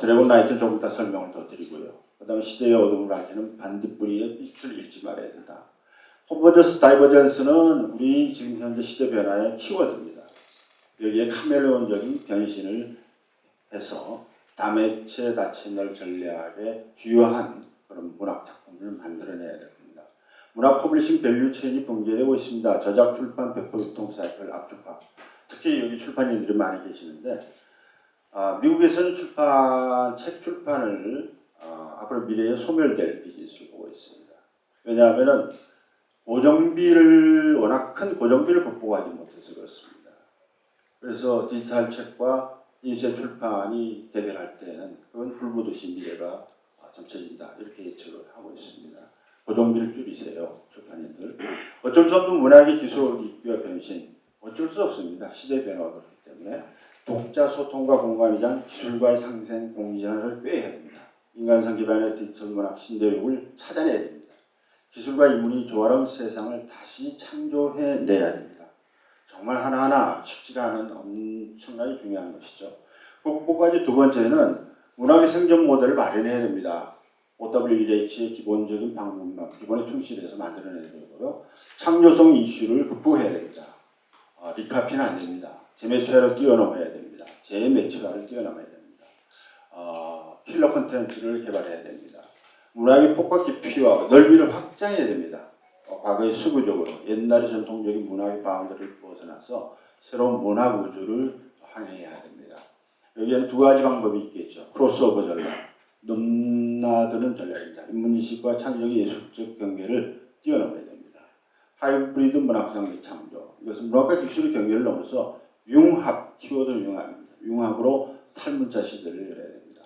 드래곤 나이트는 조금 더 설명을 더 드리고요. 그 다음에 시대의 어둠을 알리는 반딧불이의 빛을 잃지 말아야 된다. 컨버전스, 다이버전스는 우리 지금 현재 시대 변화의 키워드입니다. 여기에 카멜레온적인 변신을 해서 다매체 다채널 전략의 주요한 그런 문학 작품을 만들어내야 됩니다. 문학 퍼블리싱 밸류 체인이 붕괴되고 있습니다. 저작, 출판, 배포, 유통 사이클 압축화. 특히 여기 출판인들이 많이 계시는데 미국에서는 책 출판을 앞으로 미래에 소멸될 비즈니스를 보고 있습니다. 왜냐하면 워낙 큰 고정비를 극복하지 못해서 그렇습니다. 그래서 디지털 책과 인쇄 출판이 대결할 때는 그건 불보듯이 미래가 점쳐진다 이렇게 예측을 하고 있습니다. 고정비를 줄이세요 출판인들. 어쩔 수 없는 문학의 기술 기기와 변신 어쩔 수 없습니다. 시대 변화가 그렇기 때문에 독자 소통과 공감이란 기술과의 상생 공존을 꾀해야 됩니다. 인간성 기반의 디지털 문학 신대륙을 찾아내야 됩니다. 기술과 인문이 조화로운 세상을 다시 창조해내야 됩니다. 정말 하나하나 쉽지가 않은 엄청나게 중요한 것이죠. 그것까지 두 번째는 문학의 생존 모델을 마련해야 됩니다. OWH의 기본적인 방법만 기본에 충실해서 만들어내야 되고요. 창조성 이슈를 극복해야 됩니다. 리카피는 안 됩니다. 재매체화를 뛰어넘어야 됩니다. 재매체화를 뛰어넘어야 됩니다. 킬러 콘텐츠를 개발해야 됩니다. 문학의 폭과 깊이와 넓이를 확장해야 됩니다. 과거의 수구적으로 옛날의 전통적인 문학의 바운더리를 벗어나서 새로운 문학 우주를 항해해야 됩니다. 여기에는 두 가지 방법이 있겠죠. 크로스오버 전략, 넘나드는 전략입니다. 인문지식과 창의적인 예술적 경계를 뛰어넘어야 됩니다. 하이브리드 문학 장르 창조. 이것은 문학과 기술의 경계를 넘어서 융합, 키워드 융합입니다. 융합으로 탈문자 시대를 열어야 됩니다.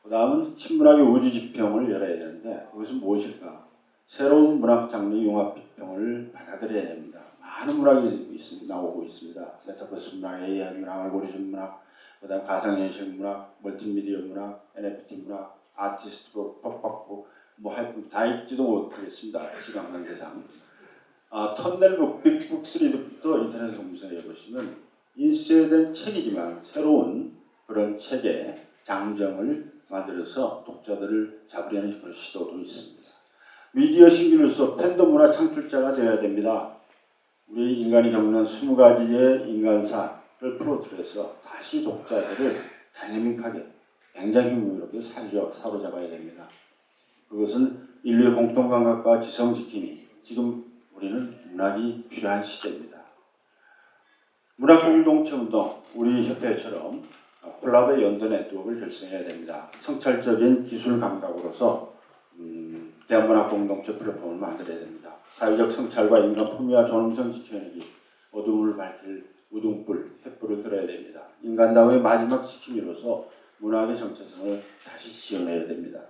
그 다음은 신문학의 우주 지평을 열어야 되는데 그것은 무엇일까? 새로운 문학 장르 융합 비평을 받아들여야 됩니다. 많은 문학이 나오고 있습니다. 메타버스 문학, AI 문학, 알고리즘 문학, 그 다음 가상현실 문학, 멀티미디어 문학, NFT 문학, 아티스트북, 팝팝북, 다 읽지도 못하겠습니다. 시간 관계상. 터널북, 빅북 3D부터 인터넷에 검색해 보시면 인쇄된 책이지만 새로운 그런 책의 장정을 만들어서 독자들을 잡으려는 그런 시도도 있습니다. 미디어 신기로서 팬덤 문화 창출자가 되어야 됩니다. 우리 인간이 겪는 20가지의 인간사를 풀어들여서 다시 독자들을 다이내믹하게 굉장히 흥미롭게 사로잡아야 됩니다. 그것은 인류의 공통감각과 지성지킴이 지금 우리는 문학이 필요한 시대입니다. 문학공동체 운동, 우리 협회처럼 콜라보의 연대 네트워크를 결성해야 됩니다. 성찰적인 기술 감각으로서 대한문학 공동체 플랫폼을 만들어야 됩니다. 사회적 성찰과 인간 품위와 존엄성 지켜내기, 어둠을 밝힐 우등불, 횃불을 들어야 됩니다. 인간다움의 마지막 지킴이로서 문학의 정체성을 다시 지어내야 됩니다.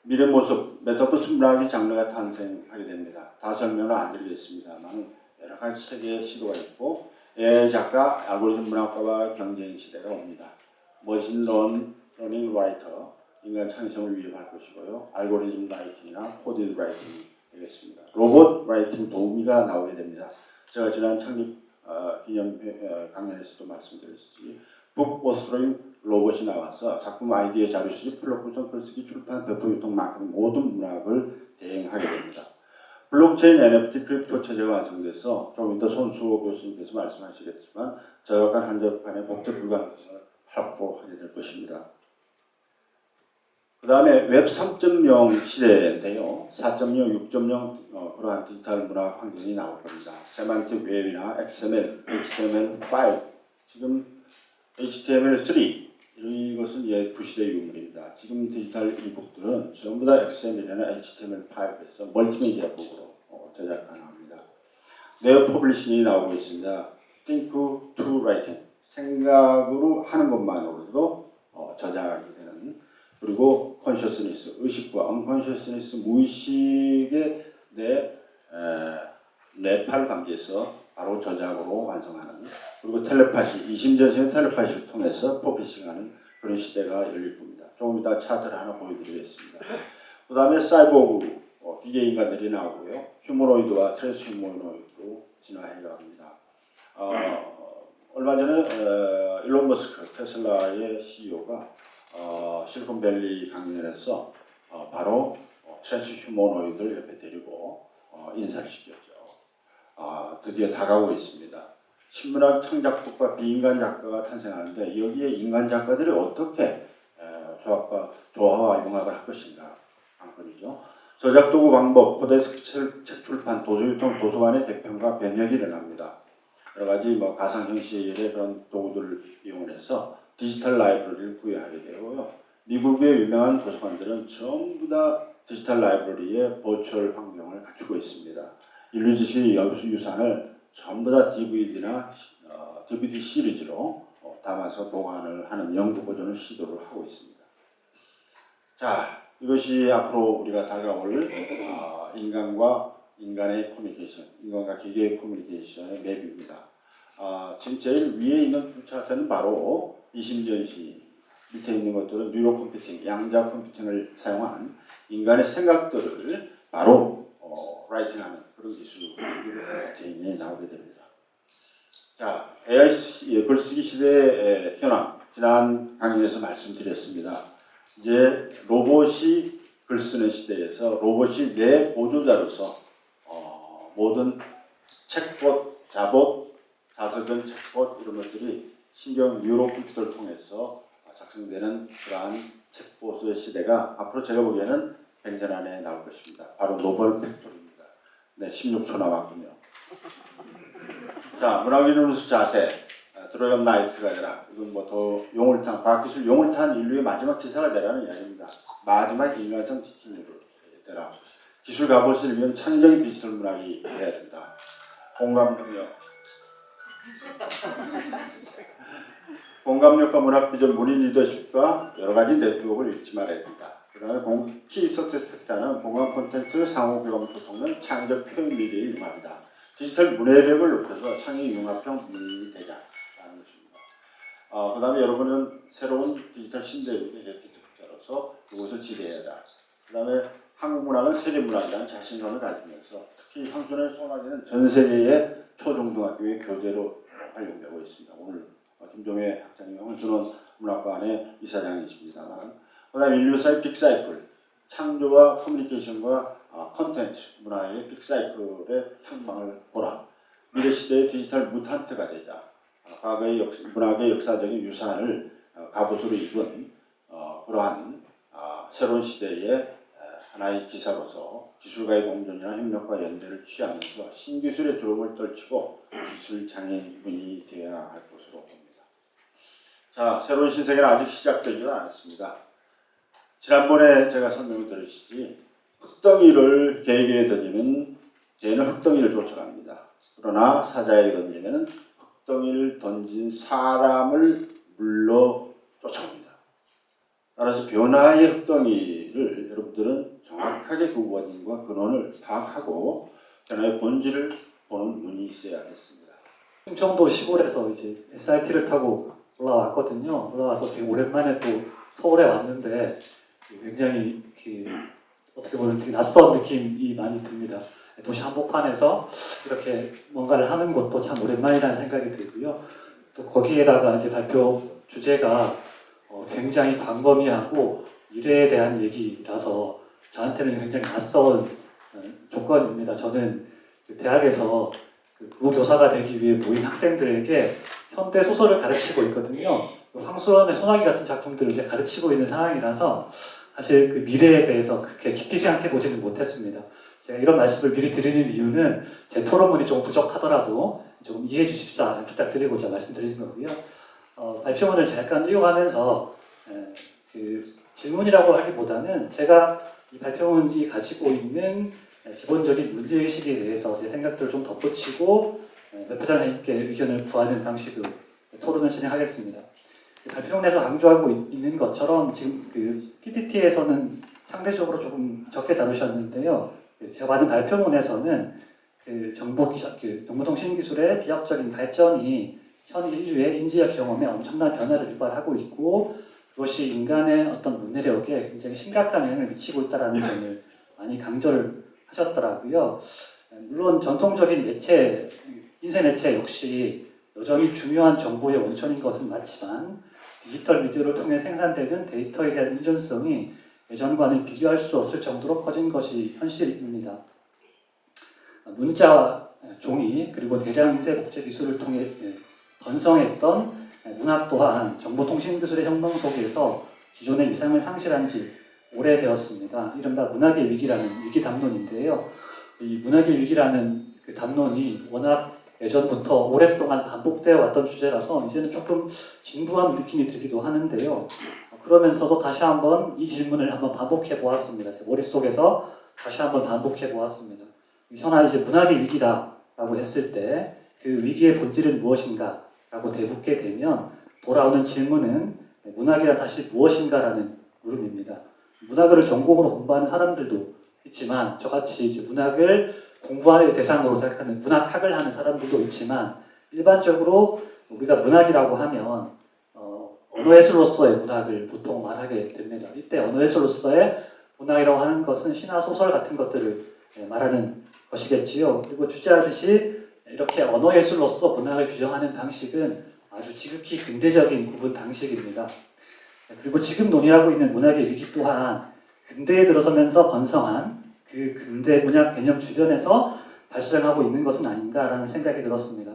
미래 모습, 메타버스 문학의 장르가 탄생하게 됩니다. 다 설명을 안 드리겠습니다만 여러 가지 세계의 시도가 있고 AI 작가, 알고리즘 문학가와 경쟁 시대가 옵니다. 머신 러닝 라이터, 인간 창의성을 위협할 것이고요. 알고리즘 라이팅이나 코디드 라이팅이 되겠습니다. 로봇 라이팅 도우미가 나오게 됩니다. 제가 지난 창립 기념 강연에서도 말씀드렸듯이 북버스로인 로봇이 나와서 작품 아이디어 자료 수집, 플롯 구성, 글쓰기, 출판, 배포, 유통, 마케팅 모든 문학을 대행하게 됩니다. 블록체인, NFT, 크립토 체제가 완성돼서 좀 이따 손수호 교수님께서 말씀하시겠지만 저작권 한정판의 법적 불가능성을 확보하게 될 것입니다. 그 다음에 웹 3.0 시대인데요. 4.0, 6.0 그러한 디지털 문학 환경이 나올 겁니다. 세만틱 웹이나 XML, HTML5, 지금 HTML3 이것은 옛 구시대 유물입니다. 지금 디지털 이북들은 전부 다 XML이나 HTML5에서 멀티미디어북으로 제작 가능합니다. 네오 퍼블리싱이 나오고 있습니다. Think to Writing, 생각으로 하는 것만으로도 저작이 되는, 그리고 컨셔스니스, 의식과 언컨셔스니스, 무의식의 뇌파를 감지해서 바로 저작으로 완성하는, 그리고 텔레파시, 이심전심의 텔레파시를 통해서 포커싱하는 그런 시대가 열릴 겁니다. 조금 이따 차트를 하나 보여드리겠습니다. 그 다음에 사이보그, 기계 인간들이 나오고요. 휴머노이드와 트랜스휴머노이드로 진화해 갑니다. 얼마 전에 일론 머스크, 테슬라의 CEO가 실리콘밸리 강연에서 바로 트랜스휴머노이드를 옆에 데리고 인사를 시켰죠. 드디어 다가오고 있습니다. 신문학 창작독과 비인간 작가가 탄생하는데 여기에 인간 작가들이 어떻게 조화와 융합을 할 것인가 관건이죠. 저작 도구 방법, 코덱스 책 출판, 도서유통, 도서관의 개편과 변혁이 일어납니다. 여러 가지 가상현실의 그런 도구들을 이용해서 디지털 라이브러리를 구현하게 되고요. 미국의 유명한 도서관들은 전부 다 디지털 라이브러리의 버추얼 환경을 갖추고 있습니다. 인류 지식의 유산을 전부 다 DVD나 DVD 시리즈로 담아서 보관을 하는 영구 보존을 시도를 하고 있습니다. 자, 이것이 앞으로 우리가 다가올 인간과 인간의 커뮤니케이션, 인간과 기계의 커뮤니케이션의 맵입니다. 지금 제일 위에 있는 차트는 바로 이심전시 밑에 있는 것들은 뉴로 컴퓨팅, 양자 컴퓨팅을 사용한 인간의 생각들을 바로 라이팅하는 그런 기술이 개인에 나오게 됩니다. 자, AI 글쓰기 시대의 현황, 지난 강연에서 말씀드렸습니다. 이제 로봇이 글쓰는 시대에서 로봇이 내 보조자로서 모든 책봇, 자봇, 자석은 책봇 이런 것들이 신경 뉴로 컴퓨터를 통해서 작성되는 그러한 책봇의 시대가 앞으로 제가 보기에는 100년 안에 나올 것입니다. 바로 노벌 팩토리입니다. 네, 16초 남았군요. 자, 문학이론수 자세, 드로이 업 나이트가 되라. 이건 뭐 더 용을 탄, 과학기술 용을 탄 인류의 마지막 기사가 되라는 이야기입니다. 마지막 인간성 지킴이로 되라. 기술 갑옷을 입은 창의적인 디지털 문학이 돼야 된다. 공감능력. 공감력과 문학 비전, 문인 리더십과 여러 가지 네트워크를 잃지 말아야 된다. 그 다음에 키 석세스 팩터는 공감 콘텐츠, 상호 교감 소통은 창의적 표현 미래의 융합이다. 디지털 문해력을 높여서 창의 융합형 문인이 되자라는 것입니다. 그 다음에 여러분은 새로운 디지털 신대륙의 개척자로서 그것을 지배해야 한다. 그 다음에 한국 문학은 세계 문학이라는 자신감을 가지면서 특히 황순의 소나기는 전 세계의 초중등학교의 교재로 활용되고 있습니다. 오늘 김종회 학장님, 황순원 문학관의 이사장이십니다만, 그다음에 인류사의 빅사이클, 창조와 커뮤니케이션과 컨텐츠, 문화의 빅사이클의 향방을 보라. 미래 시대의 디지털 무탄트가 되자. 과거의 문학의 역사적인 유산을 갑옷으로 입은 그러한 새로운 시대의 하나의 기사로서 기술가의 공존이나 협력과 연대를 취하면서 신기술의 두려움을 떨치고 기술 장애인이 되어야 할 것으로 봅니다. 자, 새로운 신세계는 아직 시작되지도 않았습니다. 지난번에 제가 설명을 들으시지, 흙덩이를 개에게 던지면 개는 흙덩이를 쫓아갑니다. 그러나 사자에게 던지면 흙덩이를 던진 사람을 물러 쫓아옵니다. 따라서 변화의 흙덩이를 여러분들은 정확하게 그 원인과 근원을 파악하고 변화의 본질을 보는 눈이 있어야겠습니다. 충청도 시골에서 이제 SRT를 타고 올라왔거든요. 올라와서 되게 오랜만에 또 서울에 왔는데 굉장히 어떻게 보면 되게 낯선 느낌이 많이 듭니다. 도시 한복판에서 이렇게 뭔가를 하는 것도 참 오랜만이라는 생각이 들고요. 또 거기에다가 이제 발표 주제가 굉장히 광범위하고 미래에 대한 얘기라서 저한테는 굉장히 낯선 조건입니다. 저는 대학에서 부교사가 되기 위해 모인 학생들에게 현대 소설을 가르치고 있거든요. 황수원의 소나기 같은 작품들을 이제 가르치고 있는 상황이라서 사실 그 미래에 대해서 그렇게 깊이 생각해 보지는 못했습니다. 제가 이런 말씀을 미리 드리는 이유는 제 토론문이 조금 부족하더라도 조금 이해해 주십사 부탁드리고자 말씀드리는 거고요. 발표문을 잠깐 이용하면서 그 질문이라고 하기보다는 제가 이 발표문이 가지고 있는 기본적인 문제의식에 대해서 제 생각들을 좀 덧붙이고 발표자님께 의견을 구하는 방식으로 토론을 진행하겠습니다. 발표문에서 강조하고 있는 것처럼 지금 그 PPT에서는 상대적으로 조금 적게 다루셨는데요. 제가 받은 발표문에서는 그 정보통신 기술의 비약적인 발전이 현 인류의 인지적 경험에 엄청난 변화를 유발하고 있고 그것이 인간의 어떤 문해력에 굉장히 심각한 영향을 미치고 있다는 점을 많이 강조를 하셨더라고요. 물론 전통적인 매체, 인쇄 매체 역시 여전히 중요한 정보의 원천인 것은 맞지만 디지털 미디어를 통해 생산되는 데이터에 대한 의존성이 예전과는 비교할 수 없을 정도로 커진 것이 현실입니다. 문자, 종이, 그리고 대량 인쇄 복제 기술을 통해 번성했던 문학 또한 정보통신기술의 혁명 속에서 기존의 위상을 상실한 지 오래되었습니다. 이른바 문학의 위기라는 위기 담론인데요. 이 문학의 위기라는 그 담론이 워낙 예전부터 오랫동안 반복되어 왔던 주제라서 이제는 조금 진부한 느낌이 들기도 하는데요. 그러면서도 다시 한번 이 질문을 한번 반복해 보았습니다. 제 머릿속에서 다시 한번 반복해 보았습니다. 현아 이제 문학의 위기다라고 했을 때 그 위기의 본질은 무엇인가? 라고 되묻게 되면 돌아오는 질문은 문학이란 다시 무엇인가라는 물음입니다. 문학을 전공으로 공부하는 사람들도 있지만 저같이 이제 문학을 공부하는 대상으로 생각하는 문학학을 하는 사람들도 있지만 일반적으로 우리가 문학이라고 하면 언어예술로서의 문학을 보통 말하게 됩니다. 이때 언어예술로서의 문학이라고 하는 것은 시나 소설 같은 것들을 말하는 것이겠지요. 그리고 주제하듯이 이렇게 언어예술로서 문학을 규정하는 방식은 아주 지극히 근대적인 구분 방식입니다. 그리고 지금 논의하고 있는 문학의 위기 또한 근대에 들어서면서 번성한 그 근대 문학 개념 주변에서 발생하고 있는 것은 아닌가라는 생각이 들었습니다.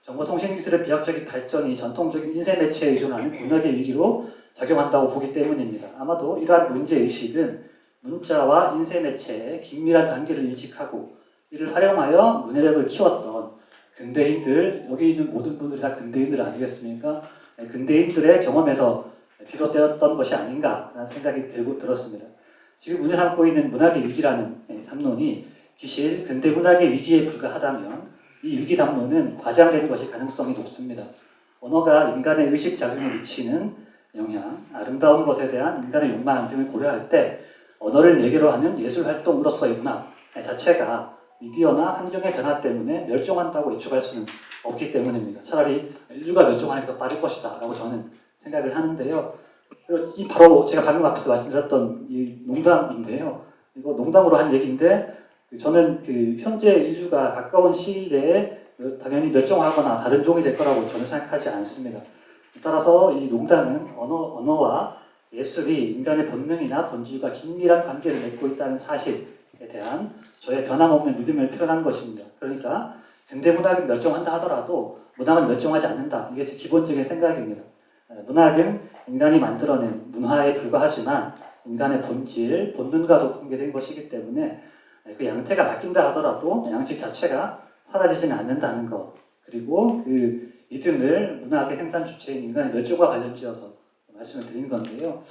정보통신기술의 비약적인 발전이 전통적인 인쇄매체에 의존하는 문학의 위기로 작용한다고 보기 때문입니다. 아마도 이러한 문제의식은 문자와 인쇄매체의 긴밀한 관계를 인식하고 이를 활용하여 문해력을 키웠던 근대인들, 여기 있는 모든 분들이 다 근대인들 아니겠습니까? 근대인들의 경험에서 비롯되었던 것이 아닌가라는 생각이 들었습니다. 지금 문제 삼고 있는 문학의 위기라는 담론이 기실 근대 문학의 위기에 불과하다면 이 위기 담론은 과장된 것이 가능성이 높습니다. 언어가 인간의 의식작용에 미치는 영향, 아름다운 것에 대한 인간의 욕망 등을 고려할 때 언어를 매개로 하는 예술활동으로서의 문학 자체가 미디어나 환경의 변화 때문에 멸종한다고 예측할 수는 없기 때문입니다. 차라리 인류가 멸종하는 게 더 빠를 것이다 라고 저는 생각을 하는데요. 그리고 이 바로 제가 방금 앞에서 말씀드렸던 이 농담인데요. 이거 농담으로 한 얘기인데 저는 그 현재 인류가 가까운 시일 내에 당연히 멸종하거나 다른 종이 될 거라고 저는 생각하지 않습니다. 따라서 이 농담은 언어와 예술이 인간의 본능이나 본질과 긴밀한 관계를 맺고 있다는 사실에 대한 저의 변함없는 믿음을 표현한 것입니다. 그러니까 근대 문학이 멸종한다 하더라도 문학은 멸종하지 않는다. 이게 제 기본적인 생각입니다. 문학은 인간이 만들어낸 문화에 불과하지만 인간의 본질, 본능과도 관계된 것이기 때문에 그 양태가 바뀐다 하더라도 양식 자체가 사라지지는 않는다는 것, 그리고 그 이등을 문학의 생산 주체인 인간의 멸종과 관련지어서 말씀을 드린 건데요.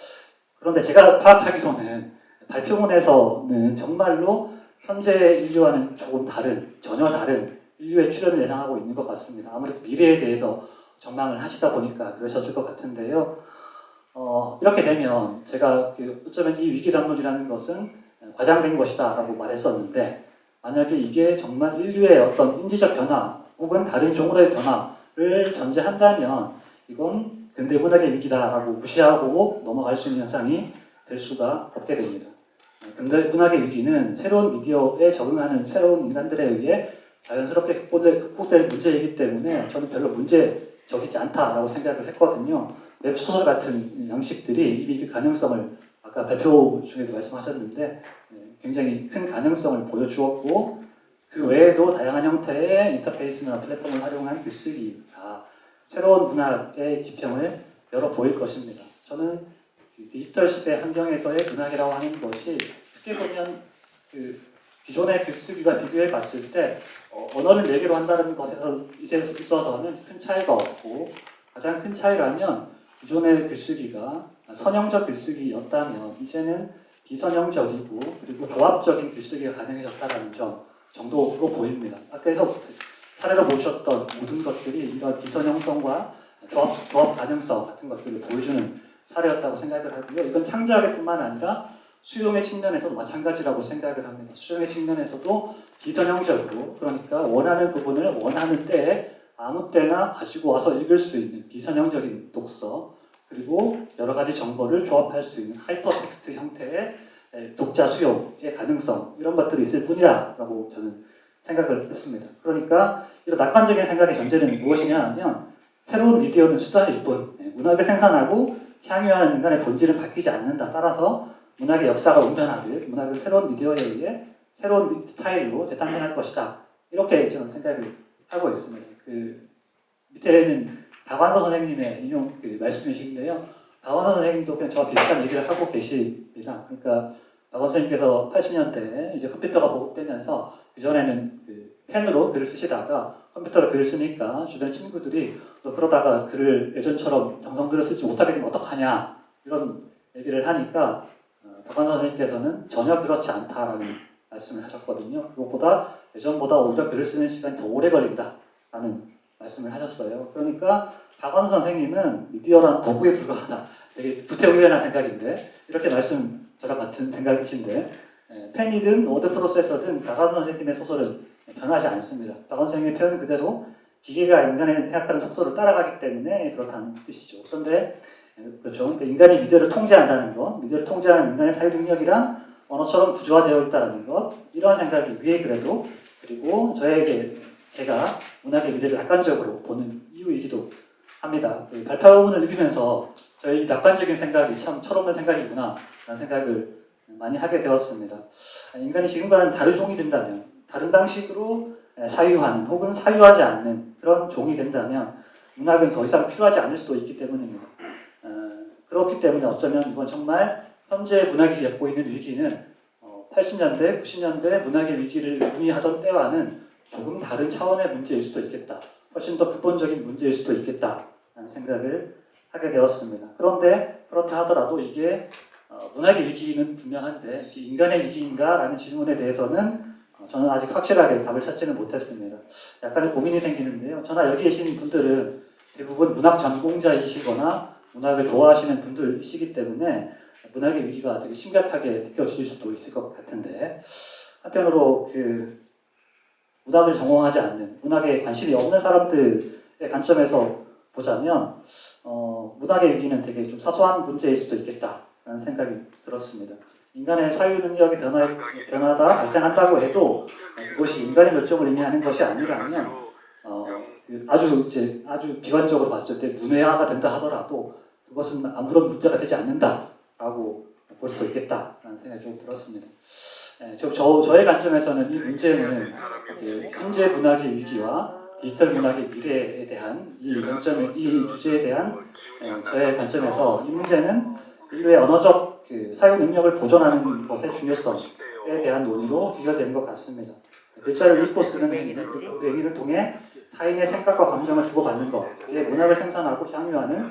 그런데 제가 파악하기로는 발표문에서는 정말로 현재 인류와는 조금 다른, 전혀 다른 인류의 출현을 예상하고 있는 것 같습니다. 아무래도 미래에 대해서 전망을 하시다 보니까 그러셨을 것 같은데요. 이렇게 되면 제가 어쩌면 이 위기 담론이라는 것은 과장된 것이다 라고 말했었는데, 만약에 이게 정말 인류의 어떤 인지적 변화 혹은 다른 종으로의 변화를 전제한다면 이건 근대 문학의 위기다 라고 무시하고 넘어갈 수 있는 현상이 될 수가 없게 됩니다. 근대 문학의 위기는 새로운 미디어에 적응하는 새로운 인간들에 의해 자연스럽게 극복될 문제이기 때문에 저는 별로 문제적이지 않다라고 생각을 했거든요. 웹소설 같은 양식들이 이미 그 가능성을 아까 발표 중에도 말씀하셨는데 굉장히 큰 가능성을 보여주었고, 그 외에도 다양한 형태의 인터페이스나 플랫폼을 활용한 글쓰기가 새로운 문학의 지평을 열어 보일 것입니다. 저는 디지털 시대 환경에서의 문학이라고 하는 것이 크게 보면 기존의 글쓰기와 비교해 봤을 때 언어를 매개로 한다는 것에서 있어서는 큰 차이가 없고, 가장 큰 차이라면 기존의 글쓰기가 선형적 글쓰기였다면 이제는 비선형적이고 그리고 조합적인 글쓰기가 가능해졌다는 점 정도로 보입니다. 아까에서 사례로 보셨던 모든 것들이 이런 비선형성과 조합 가능성 같은 것들을 보여주는 사례였다고 생각을 하고요. 이건 창작의 뿐만 아니라 수용의 측면에서도 마찬가지라고 생각을 합니다. 수용의 측면에서도 비선형적으로, 그러니까 원하는 부분을 원하는 때에 아무 때나 가지고 와서 읽을 수 있는 비선형적인 독서, 그리고 여러 가지 정보를 조합할 수 있는 하이퍼텍스트 형태의 독자 수용의 가능성, 이런 것들이 있을 뿐이라고 저는 생각을 했습니다. 그러니까 이런 낙관적인 생각의 전제는 무엇이냐 하면 새로운 미디어는 수단일 뿐, 문학을 생산하고 향유하는 인간의 본질은 바뀌지 않는다. 따라서 문학의 역사가 운전하듯 문학을 새로운 미디어에 의해 새로운 스타일로 재탄생할 것이다. 이렇게 저는 생각을 하고 있습니다. 밑에는 박완서 선생님의 인용 말씀이신데요. 박완서 선생님도 그냥 저와 비슷한 얘기를 하고 계십니다. 그러니까 박완서 선생님께서 80년대 이제 컴퓨터가 보급되면서 그전에는 펜으로 글을 쓰시다가 컴퓨터로 글을 쓰니까 주변 친구들이 너 그러다가 글을 예전처럼 정성들을 쓰지 못하게 되면 어떡하냐 이런 얘기를 하니까 박완서 선생님께서는 전혀 그렇지 않다라는 말씀을 하셨거든요. 그것보다 예전보다 오히려 글을 쓰는 시간이 더 오래 걸린다 라는 말씀을 하셨어요. 그러니까 박완서 선생님은 미디어란 도구에 불과하다. 되게 구태의연한 생각인데 이렇게 말씀 저랑 같은 생각이신데 펜이든 워드 프로세서든 박완서 선생님의 소설은 변하지 않습니다. 박완서 선생님의 표현 그대로 기계가 인간의 생각하는 속도를 따라가기 때문에 그렇다는 뜻이죠. 그런데 그렇죠. 그러니까 인간이 미래를 통제한다는 것, 미래를 통제하는 인간의 사유 능력이란 언어처럼 구조화되어 있다는 것, 이런 생각이 위에 그래도, 그리고 제가 문학의 미래를 낙관적으로 보는 이유이기도 합니다. 그 발표문을 읽으면서 저의 이 낙관적인 생각이 참 철없는 생각이구나 라는 생각을 많이 하게 되었습니다. 인간이 지금과는 다른 종이 된다면, 다른 방식으로 사유하는 혹은 사유하지 않는 그런 종이 된다면 문학은 더 이상 필요하지 않을 수도 있기 때문입니다. 그렇기 때문에 어쩌면 이건 정말 현재 문학이 겪고 있는 위기는 80년대, 90년대 문학의 위기를 문의하던 때와는 조금 다른 차원의 문제일 수도 있겠다. 훨씬 더 근본적인 문제일 수도 있겠다라는 생각을 하게 되었습니다. 그런데 그렇다 하더라도 이게 문학의 위기는 분명한데 이게 인간의 위기인가라는 질문에 대해서는 저는 아직 확실하게 답을 찾지는 못했습니다. 약간의 고민이 생기는데요. 저나 여기 계신 분들은 대부분 문학 전공자이시거나 문학을 좋아하시는 분들이시기 때문에 문학의 위기가 되게 심각하게 느껴질 수도 있을 것 같은데 한편으로 그 문학을 전공하지 않는, 문학에 관심이 없는 사람들의 관점에서 보자면 문학의 위기는 되게 좀 사소한 문제일 수도 있겠다라는 생각이 들었습니다. 인간의 사유 능력의 변화가 발생한다고 해도 그것이 인간의 멸종을 의미하는 것이 아니라면 아주 비관적으로 봤을 때 문외화가 된다 하더라도 그것은 아무런 문제가 되지 않는다라고 볼 수도 있겠다라는 생각이 좀 들었습니다. 저의 관점에서는 이 문제는 현재 문학의 위기와 디지털 문학의 미래에 대한 이 주제에 대한 저의 관점에서 이 문제는 인류의 언어적 사유 능력을 보존하는 것의 중요성에 대한 논의로 귀결되는 것 같습니다. 글자를 읽고 쓰는 행위는 그 행위를 통해 타인의 생각과 감정을 주고받는 것, 그게 문학을 생산하고 향유하는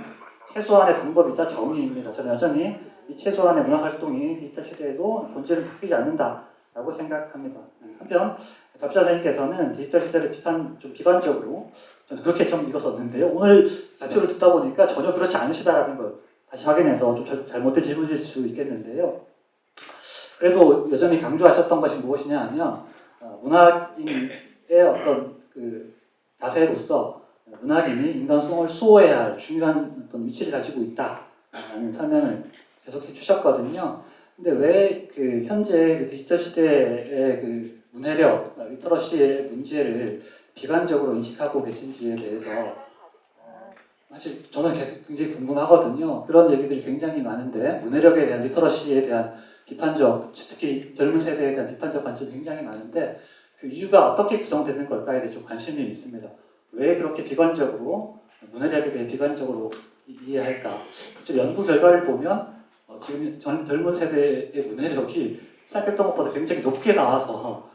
최소한의 방법이자 정의입니다. 저는 여전히 이 최소한의 문학 활동이 디지털 시대에도 본질을 바뀌지 않는다라고 생각합니다. 한편 박지원 선생님께서는 디지털 시대를 좀 비관적으로, 저는 그렇게 좀 읽었었는데요. 오늘 발표를 듣다 보니까 전혀 그렇지 않으시다라는 걸 다시 확인해서 좀 잘못된 질문일 수 있겠는데요. 그래도 여전히 강조하셨던 것이 무엇이냐 하면 문학인의 어떤 그 자세로서 문학인이 인간성을 수호해야 할 중요한 어떤 위치를 가지고 있다라는 설명을 계속 해주셨거든요. 근데 왜 그 현재 디지털 시대의 그 문해력, 리터러시의 문제를 비관적으로 인식하고 계신지에 대해서 사실 저는 굉장히 궁금하거든요. 그런 얘기들이 굉장히 많은데 문해력에 대한, 리터러시에 대한 비판적, 특히 젊은 세대에 대한 비판적 관점이 굉장히 많은데 그 이유가 어떻게 구성되는 걸까에 대해 좀 관심이 있습니다. 왜 그렇게 비관적으로, 문해력에 대해 비관적으로 이해할까? 연구 결과를 보면 지금 젊은 세대의 문해력이 생각했던 것보다 굉장히 높게 나와서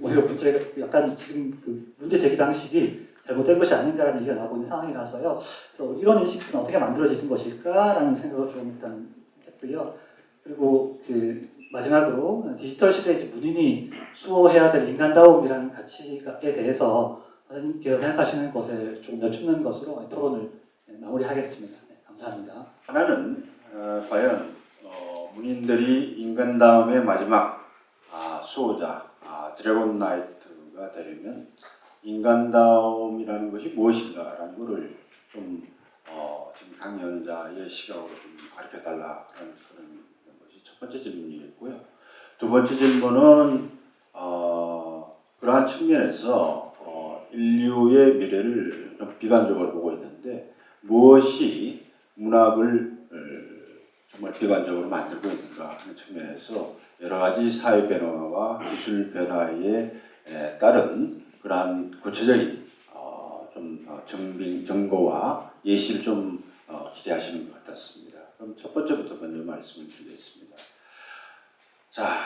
오히려 문제가 약간 지금 그 문제 제기 방식이 잘못된 것이 아닌가라는 얘기가 나오고 있는 상황이라서요. 그래서 이런 인식은 어떻게 만들어지는 것일까라는 생각을 좀 일단 했고요. 그리고 그 마지막으로 디지털 시대의 문인이 수호해야 될 인간다움이라는 가치에 대해서 선생님께서 생각하시는 것을 좀 여쭙는 것으로 토론을 마무리하겠습니다. 네, 감사합니다. 하나는 과연 문인들이 인간다움의 마지막 수호자 드래곤 나이트가 되려면 인간다움이라는 것이 무엇인가라는 것을 좀 지금 강연자의 시각으로 좀 가르쳐달라 그런 것이 첫 번째 질문이겠고요. 두 번째 질문은 그러한 측면에서 인류의 미래를 좀 비관적으로 보고 있는데 무엇이 문학을 정말 비관적으로 만들고 있는가 하는 측면에서 여러 가지 사회 변화와 기술 변화에 따른 그러한 구체적인 정보와 예시를 좀 기대하시는 것 같았습니다. 그럼 첫 번째부터 먼저 말씀을 드리겠습니다. 자,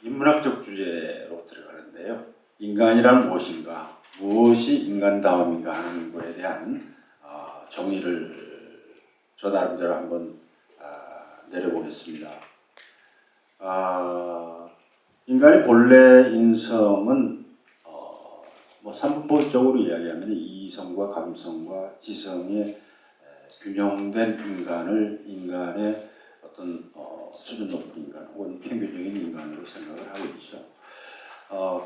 인문학적 주제로 들어가는데요. 인간이란 무엇인가, 무엇이 인간다움인가 하는 것에 대한 정의를 저 나름대로 한번 내려보겠습니다. 인간의 본래 인성은 산문법적으로 이야기하면 이성과 감성과 지성의 균형된 인간의 어떤 수준 높은 인간 혹은 평균적인 인간으로 생각을 하고 있죠.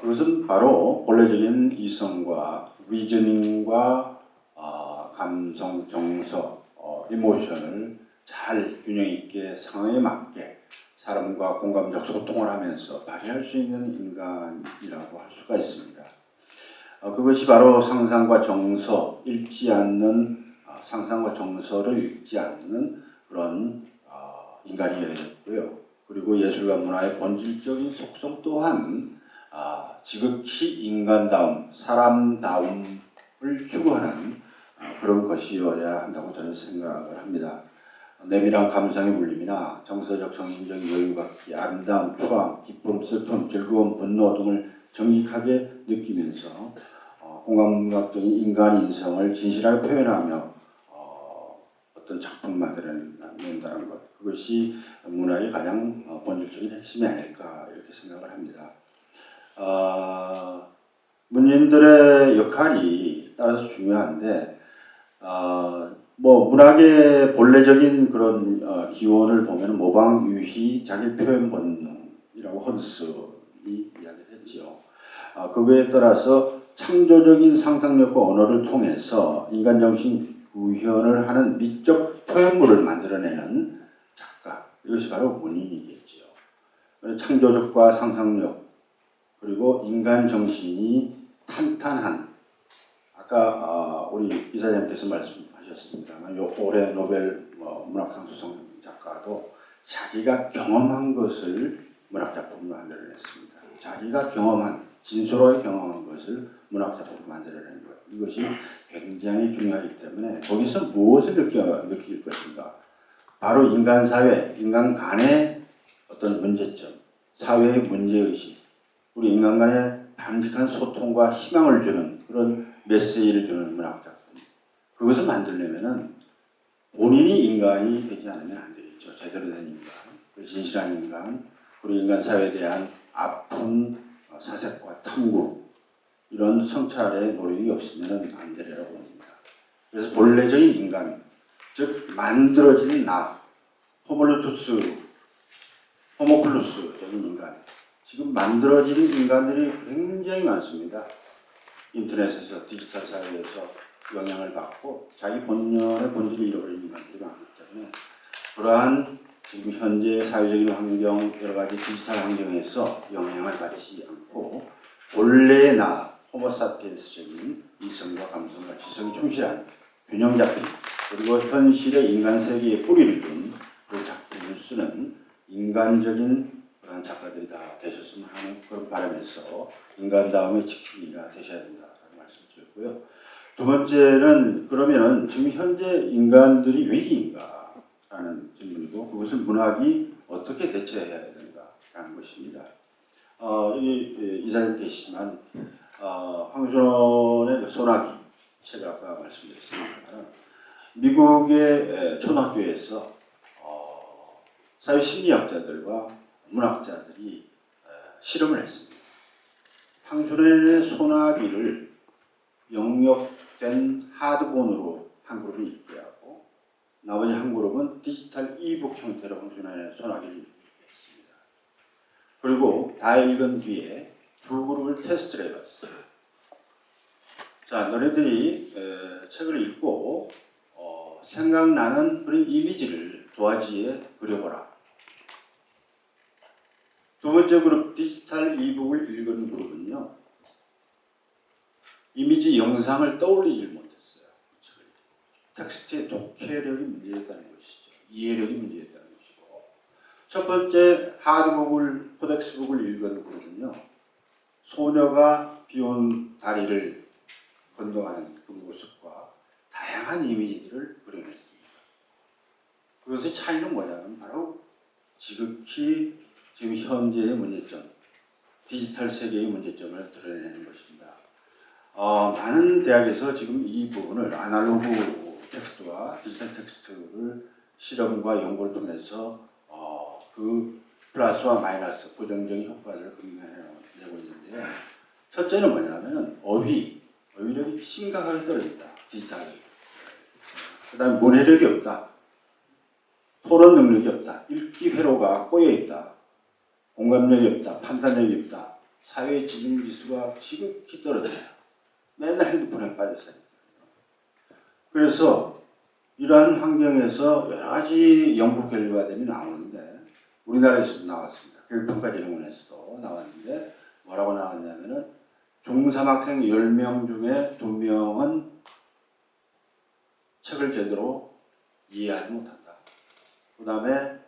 그것은 바로 본래적인 이성과 리저닝과 감성, 정서, 이모션을 잘 균형 있게 상황에 맞게 사람과 공감적 소통을 하면서 발휘할 수 있는 인간이라고 할 수가 있습니다. 그것이 바로 상상과 정서를 읽지 않는 그런 인간이었고요. 그리고 예술과 문화의 본질적인 속성 또한 지극히 인간다움, 사람다움을 추구하는 그런 것이어야 한다고 저는 생각을 합니다. 내밀한 감성의 울림이나 정서적 정신적 여유받기, 아름다움, 추함, 기쁨, 슬픔, 즐거움, 분노 등을 정직하게 느끼면서 공감각적인 인간 인성을 진실하게 표현하며 어떤 작품을 만들어낸다는 것, 그것이 문화의 가장 본질적인 핵심이 아닐까 이렇게 생각을 합니다. 문인들의 역할이 따라서 중요한데 문학의 본래적인 그런 기원을 보면 모방, 유희, 자기 표현 본능이라고 헌스이 이야기를 했죠. 그거에 따라서 창조적인 상상력과 언어를 통해서 인간 정신 구현을 하는 미적 표현물을 만들어내는 작가, 이것이 바로 문인이겠죠. 창조력과 상상력 그리고 인간 정신이 탄탄한, 아까 우리 이사장님께서 말씀하셨습니다만 올해 노벨 문학상 수상 작가도 자기가 경험한 것을 문학작품으로 만들어냈습니다. 자기가 진솔하게 경험한 것을 문학작품으로 만들어낸 것, 이것이 굉장히 중요하기 때문에 거기서 무엇을 느낄 것인가, 바로 인간 사회, 인간 간의 어떤 문제점, 사회의 문제의식, 우리 인간 간의 바람직한 소통과 희망을 주는 그런 메시지를 주는 문학작품, 그것을 만들려면은 본인이 인간이 되지 않으면 안 되겠죠. 제대로 된 인간, 진실한 인간, 그리고 인간 사회에 대한 아픈 사색과 탐구, 이런 성찰의 노력이 없으면 안 되리라고 봅니다. 그래서 본래적인 인간, 즉 만들어진 나, 호모클루스적인 인간, 지금 만들어진 인간들이 굉장히 많습니다. 인터넷에서, 디지털 사회에서 영향을 받고 자기 본연의 본질을 잃어버린 인간들이 많기 때문에 그러한 지금 현재 사회적인 환경, 여러 가지 디지털 환경에서 영향을 받지 않고 본래의 나, 호모사피엔스적인 이성과 감성과 지성이 충실한 균형 잡힌, 그리고 현실의 인간 세계에 뿌리를 둔 그런 작품을 쓰는 인간적인 그런 작가들이 다 되셨으면 하는 그런 바람에서 인간다움의 지킴이가 되셔야 된다는 말씀을 드렸고요. 두 번째는 그러면 지금 현재 인간들이 위기인가 라는 질문이고, 그것을 문학이 어떻게 대처해야 되는가라는 것입니다. 여기 이사님 계시지만 황순원의 그 소나기 책 아까 말씀드렸습니다만, 미국의 초등학교에서 사회심리학자들과 문학자들이 실험을 했습니다. 황순원의 소나기를 영역된 하드본으로 한 그룹을 읽게 하고 나머지 한 그룹은 디지털 이북 형태로 황순원의 소나기를 읽게 했습니다. 그리고 다 읽은 뒤에 두 그룹을 테스트를 해봤어요. 자, 너네들이 책을 읽고 생각나는 그런 이미지를 도화지에 그려보라. 두 번째 그룹, 디지털 이북을 읽은 그룹은요, 이미지 영상을 떠올리질 못했어요. 텍스트의 독해력이 문제였다는 것이죠. 이해력이 문제였다는 것이고, 첫 번째 하드북을, 코덱스북을 읽은 그룹은요, 소녀가 비온 다리를 건너가는 그 모습과 다양한 이미지들을 그려냈습니다. 그것의 차이는 뭐냐면 바로 지극히 지금 현재의 문제점, 디지털 세계의 문제점을 드러내는 것입니다. 많은 대학에서 지금 이 부분을 아날로그 텍스트와 디지털 텍스트를 실험과 연구를 통해서 그 플러스와 마이너스 부정적인 효과를 긍정해내고 있는데요. 첫째는 뭐냐면 어휘력이 심각하게 떨어진다. 디지털. 그 다음에 문해력이 없다. 토론 능력이 없다. 읽기 회로가 꼬여있다. 공감력이 없다. 판단력이 없다. 사회 지능 지수가 지극히 떨어져요. 맨날 핸드폰에 빠져있어요. 그래서 이러한 환경에서 여러 가지 연구 결과들이 나오는데 우리나라에서도 나왔습니다. 교육평가진흥원에서도 나왔는데 뭐라고 나왔냐면은 중3 학생 10명 중에 2명은 책을 제대로 이해하지 못한다. 그 다음에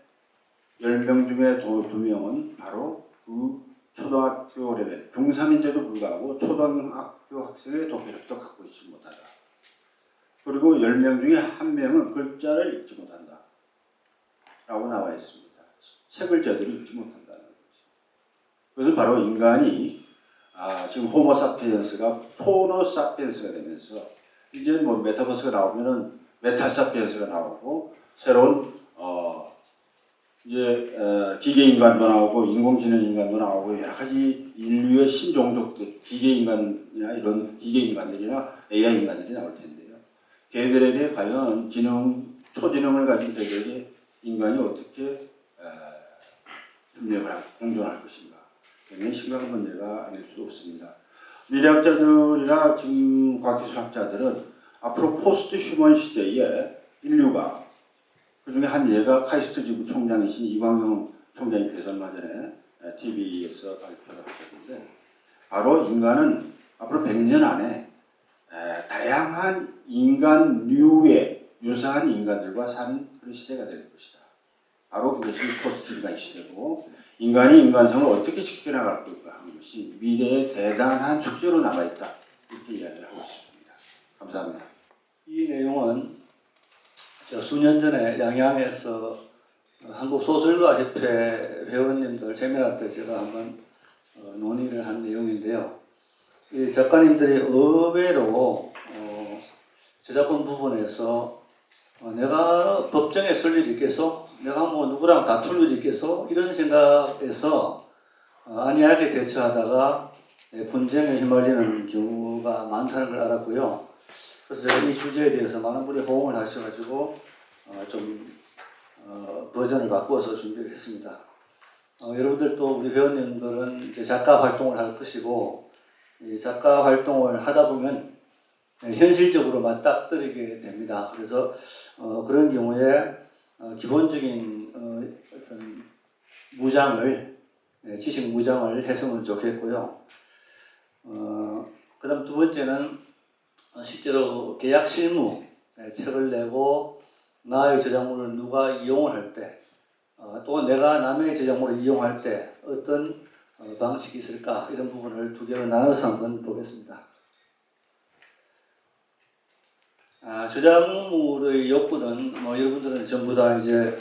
10명 중에 2명은 바로 그 초등학교 레벨, 중3인데도 불구하고 초등학교 학생의 독해력도 갖고 있지 못하다. 그리고 10명 중에 1명은 글자를 읽지 못한다. 라고 나와 있습니다. 책을 제대로 읽지 못한다는 것이. 그것은 바로 인간이 지금 호모 사피엔스가 포노 사피엔스가 되면서 이제 뭐 메타버스가 나오면은 메타 사피엔스가 나오고 새로운 이제 기계 인간도 나오고 인공지능 인간도 나오고 여러 가지 인류의 신종족들 기계 인간이나 이런 기계 인간들이나 AI 인간들이 나올 텐데요. 걔들에게 과연 초지능을 가진 걔들에게 인간이 어떻게 협력을 하고 공존할 것인가. 굉장히 심각한 문제가 아닐 수 없습니다. 미래학자들이나 지금 과학기술학자들은 앞으로 포스트 휴먼 시대에 인류가 그중에 한 예가 카이스트 지금 총장이신 이광용 총장님께서 얼마 전에 TV에서 발표를 하셨는데 바로 인간은 앞으로 100년 안에 다양한 인간류의 유사한 인간들과 사는 그런 시대가 될 것이다. 바로 그것이 포스트 인간 시대고 인간이 인간성을 어떻게 지켜나갈 것인가 하는 것이 미래의 대단한 숙제로 남아있다. 이렇게 이야기를 하고 싶습니다. 감사합니다. 이 내용은 수년 전에 양양에서 한국소설가협회 회원님들 세미나 때 제가 한번 논의를 한 내용인데요. 이 작가님들이 의외로 저작권 부분에서 내가 법정에 설 일이 있겠어? 내가 뭐 누구랑 다툴 일이 있겠어? 이런 생각에서 안이하게 대처하다가 분쟁에 휘말리는 경우가 많다는 걸 알았고요. 그래서 제가 이 주제에 대해서 많은 분이 호응을 하셔가지고 버전을 바꾸어서 준비를 했습니다. 여러분들 또 우리 회원님들은 이제 작가 활동을 할 것이고 이 작가 활동을 하다 보면 현실적으로 맞닥뜨리게 됩니다. 그래서 그런 경우에 기본적인 어떤 무장을 지식 무장을 했으면 좋겠고요. 그다음 두 번째는 실제로 계약 실무 책을 내고 나의 저작물을 누가 이용을 할 때 또 내가 남의 저작물을 이용할 때 어떤 방식이 있을까 이런 부분을 두 개로 나눠서 한번 보겠습니다. 저작물의 욕구는 여러분들은 전부 다 이제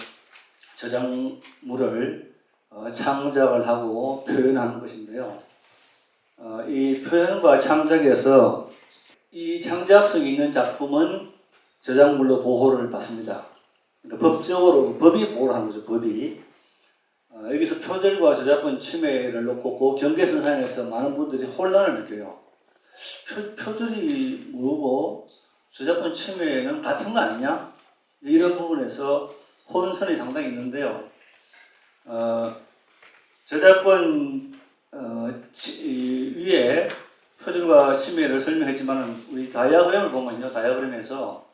저작물을 창작을 하고 표현하는 것인데요. 이 표현과 창작에서 이 창작성이 있는 작품은 저작물로 보호를 받습니다. 그러니까 법적으로 법이 보호를 하는 거죠. 법이 여기서 표절과 저작권 침해를 놓고 그 경계선상에서 많은 분들이 혼란을 느껴요. 표절이 뭐고 저작권 침해는 같은 거 아니냐? 이런 부분에서 혼선이 상당히 있는데요. 저작권 위에 표절과 침해를 설명했지만 우리 다이아그램을 보면요. 다이아그램에서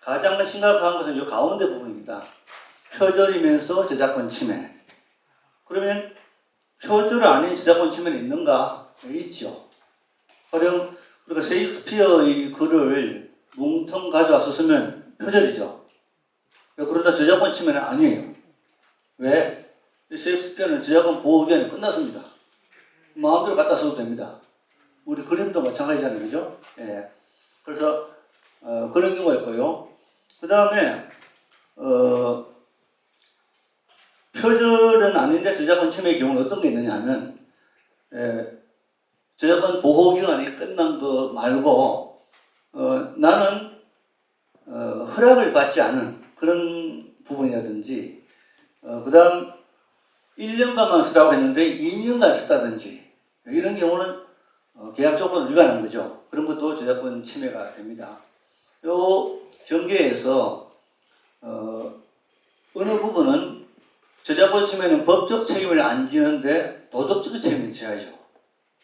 가장 심각한 것은 이 가운데 부분입니다. 표절이면서 저작권 침해. 그러면 표절 아닌 저작권 침해는 있는가? 있죠. 가령 우리가 셰익스피어의 글을 뭉텅 가져와서 쓰면 표절이죠. 그러다 저작권 침해는 아니에요. 왜? 셰익스피어는 저작권 보호기간이 끝났습니다. 마음대로 갖다 써도 됩니다. 우리 그림도 마찬가지잖아요. 그죠? 예. 그래서 그런 경우가 있고요. 그 다음에 표절은 아닌데 저작권 침해의 경우는 어떤 게 있느냐 하면 저작권 보호기간이 끝난 거 말고 나는 허락을 받지 않은 그런 부분이라든지 그 다음 1년간만 쓰라고 했는데 2년간 썼다든지 이런 경우는 계약 조건을 위반한 거죠. 그런 것도 저작권 침해가 됩니다. 요 경계에서 어느 부분은 저작권 침해는 법적 책임을 안 지는데 도덕적 책임을 져야죠.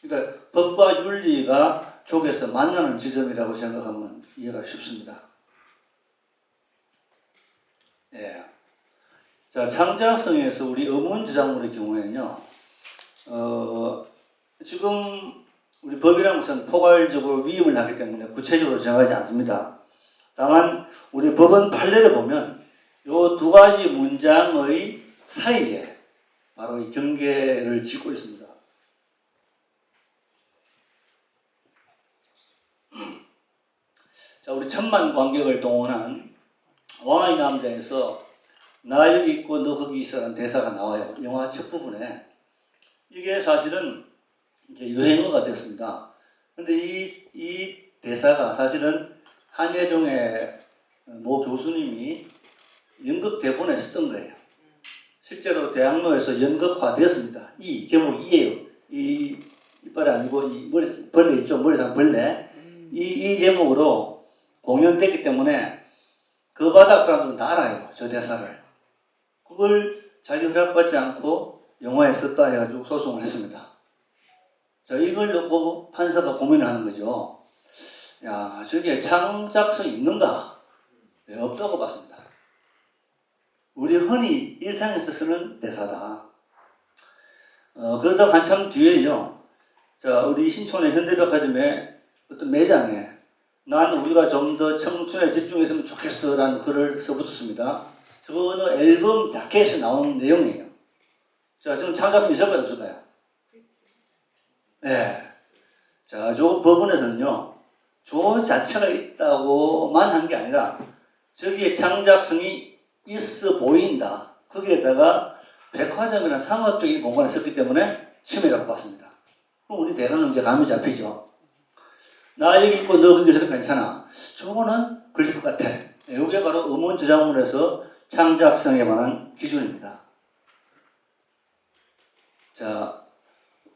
그러니까 법과 윤리가 쪽에서 만나는 지점이라고 생각하면 이해가 쉽습니다. 예. 자, 창작성에서 우리 음원 저작물의 경우에는요, 지금 우리 법이라는 것은 포괄적으로 위임을 하기 때문에 구체적으로 정하지 않습니다. 다만 우리 법원 판례를 보면 요 두 가지 문장의 사이에 바로 이 경계를 짓고 있습니다. 자, 우리 1000만 관객을 동원한 왕의 남자에서 나 여기 있고 너 거기 있어라는 대사가 나와요. 영화 첫 부분에. 이게 사실은 이제 유행어가 됐습니다. 근데 이 대사가 사실은 한예종의 모 교수님이 연극 대본에 쓰던 거예요. 실제로 대학로에서 연극화되었습니다. 이 제목이에요. 이 이빨이 아니고 이 머리 벌레 있죠. 머리 단 벌레. 이 제목으로 공연됐기 때문에 그 바닥 사람들은 다 알아요. 저 대사를. 그걸 자기 허락받지 않고 영화에 썼다 해가지고 소송을 했습니다. 자, 이걸 놓고 판사가 고민을 하는 거죠. 야, 저게 창작성이 있는가? 네, 없다고 봤습니다. 우리 흔히 일상에서 쓰는 대사다. 그러다 한참 뒤에요. 자, 우리 신촌의 현대백화점에 어떤 매장에 난 우리가 좀 더 청춘에 집중했으면 좋겠어라는 글을 써붙였습니다. 저거는 앨범 자켓에 나오는 내용이에요. 자, 좀 창작품 있을까요, 없을까요? 네. 자, 저 법원에서는요, 저 자체가 있다고만 한 게 아니라 저기에 창작성이 있어 보인다. 거기에다가 백화점이나 상업적인 공간에 썼기 때문에 침해라고 봤습니다. 그럼 우리 대가는 이제 감이 잡히죠. 나 여기 있고 너 거기 있어도 괜찮아. 저거는 걸릴 것 같아. 이게 바로 음원 저작물에서 창작성에 관한 기준입니다. 자,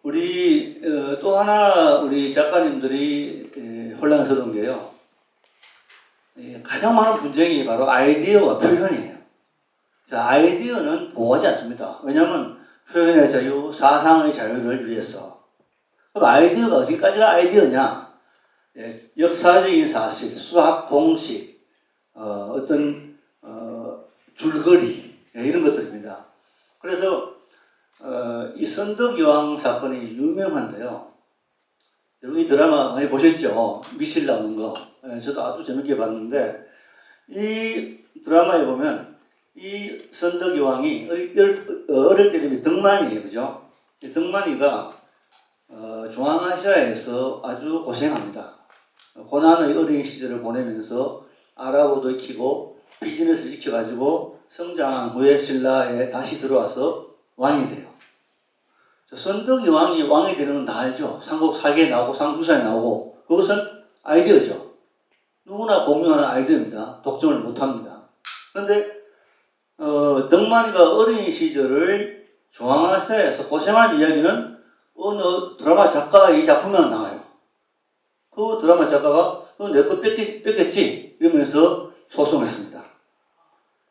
우리 또 하나 우리 작가님들이 혼란스러운 게요. 가장 많은 분쟁이 바로 아이디어와 표현이에요. 자, 아이디어는 보호하지 않습니다. 왜냐하면 표현의 자유, 사상의 자유를 위해서. 그럼 아이디어가 어디까지가 아이디어냐? 역사적인 사실, 수학 공식, 어떤 줄거리 이런 것들입니다. 그래서 이 선덕여왕 사건이 유명한데요. 여러분 이 드라마 많이 보셨죠? 미실 나오는 거. 저도 아주 재밌게 봤는데 이 드라마에 보면 이 선덕여왕이 어릴 때 이름이 덕만이에요. 그죠? 이 덕만이가 중앙아시아에서 아주 고생합니다. 고난의 어린 시절을 보내면서 아랍어도 익히고 비즈니스를 익혀가지고 성장한 후에 신라에 다시 들어와서 왕이 돼요. 선덕여왕이 왕이 되는 건 다 알죠. 삼국 사기에 나오고 삼국사에 나오고 그것은 아이디어죠. 누구나 공유하는 아이디어입니다. 독점을 못합니다. 그런데 덕만이가 어린 시절을 중앙아시아에서 고생한 이야기는 어느 드라마 작가의 작품에 나와요. 그 드라마 작가가 내 거 뺏겼지? 이러면서 소송했습니다.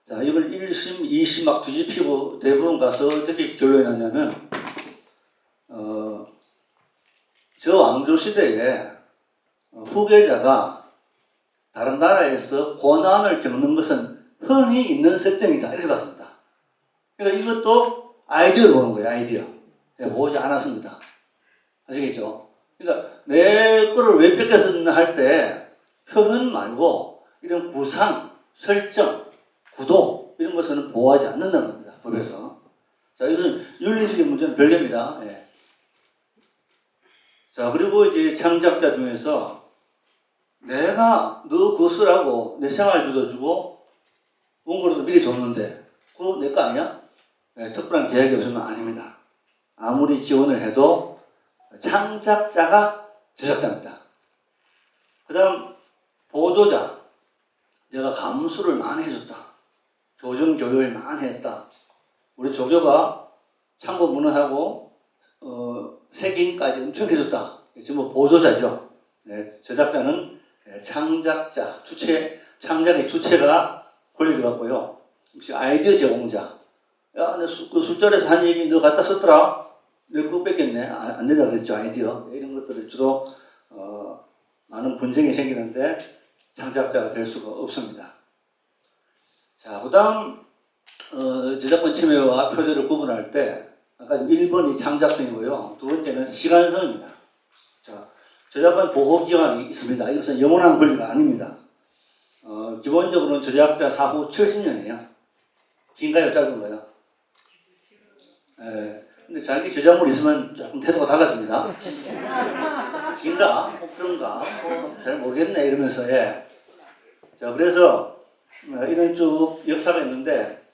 자, 이걸 1심, 2심 막 뒤집히고 대법원 가서 어떻게 결론이 났냐면 저 왕조 시대에 후계자가 다른 나라에서 고난을 겪는 것은 흔히 있는 설정이다. 이렇게 봤습니다. 그러니까 이것도 아이디어를 보는 거예요. 아이디어. 보지 않았습니다. 아시겠죠? 그러니까 내 거를 왜 뺏겼었나 할 때 표현 말고 이런 구상, 설정, 구도 이런 것은 보호하지 않는다는 겁니다. 법에서. 자, 이것은 윤리적인 문제는 별개입니다. 예. 자, 그리고 이제 창작자 중에서 내가 너 그거 쓰라고 내 생활 빌려주고 원고료도 미리 줬는데 그거 내 거 아니야? 예, 특별한 계획이 없으면 아닙니다. 아무리 지원을 해도 창작자가 제작자입니다. 그 다음 보조자. 내가 감수를 많이 해줬다. 교정 교육을 많이 했다. 우리 조교가 참고 문헌하고 색인까지 엄청 해줬다. 전부 보조자죠. 네, 제작자는 창작자, 창작의 주체가 권리되었고요. 혹시 아이디어 제공자. 야, 내 그 술자리에서 한 얘기 너 갖다 썼더라? 내 그거 뺏겼네. 안 된다 그랬죠, 아이디어. 이런 것들이 주로 많은 분쟁이 생기는데 창작자가 될 수가 없습니다. 자, 그다음 저작권 침해와 표절을 구분할 때 아까 1번이 창작성이고요. 두 번째는 시간성입니다. 자, 저작권 보호 기간이 있습니다. 이것은 영원한 권리가 아닙니다. 기본적으로는 저작자 사후 70년이에요. 긴가요, 짧은가요? 근데 자기 저작물이 있으면 조금 태도가 달라집니다. 긴가? 뭐 그런가? 잘 모르겠네 이러면서 예. 자, 그래서 이런 쭉 역사가 있는데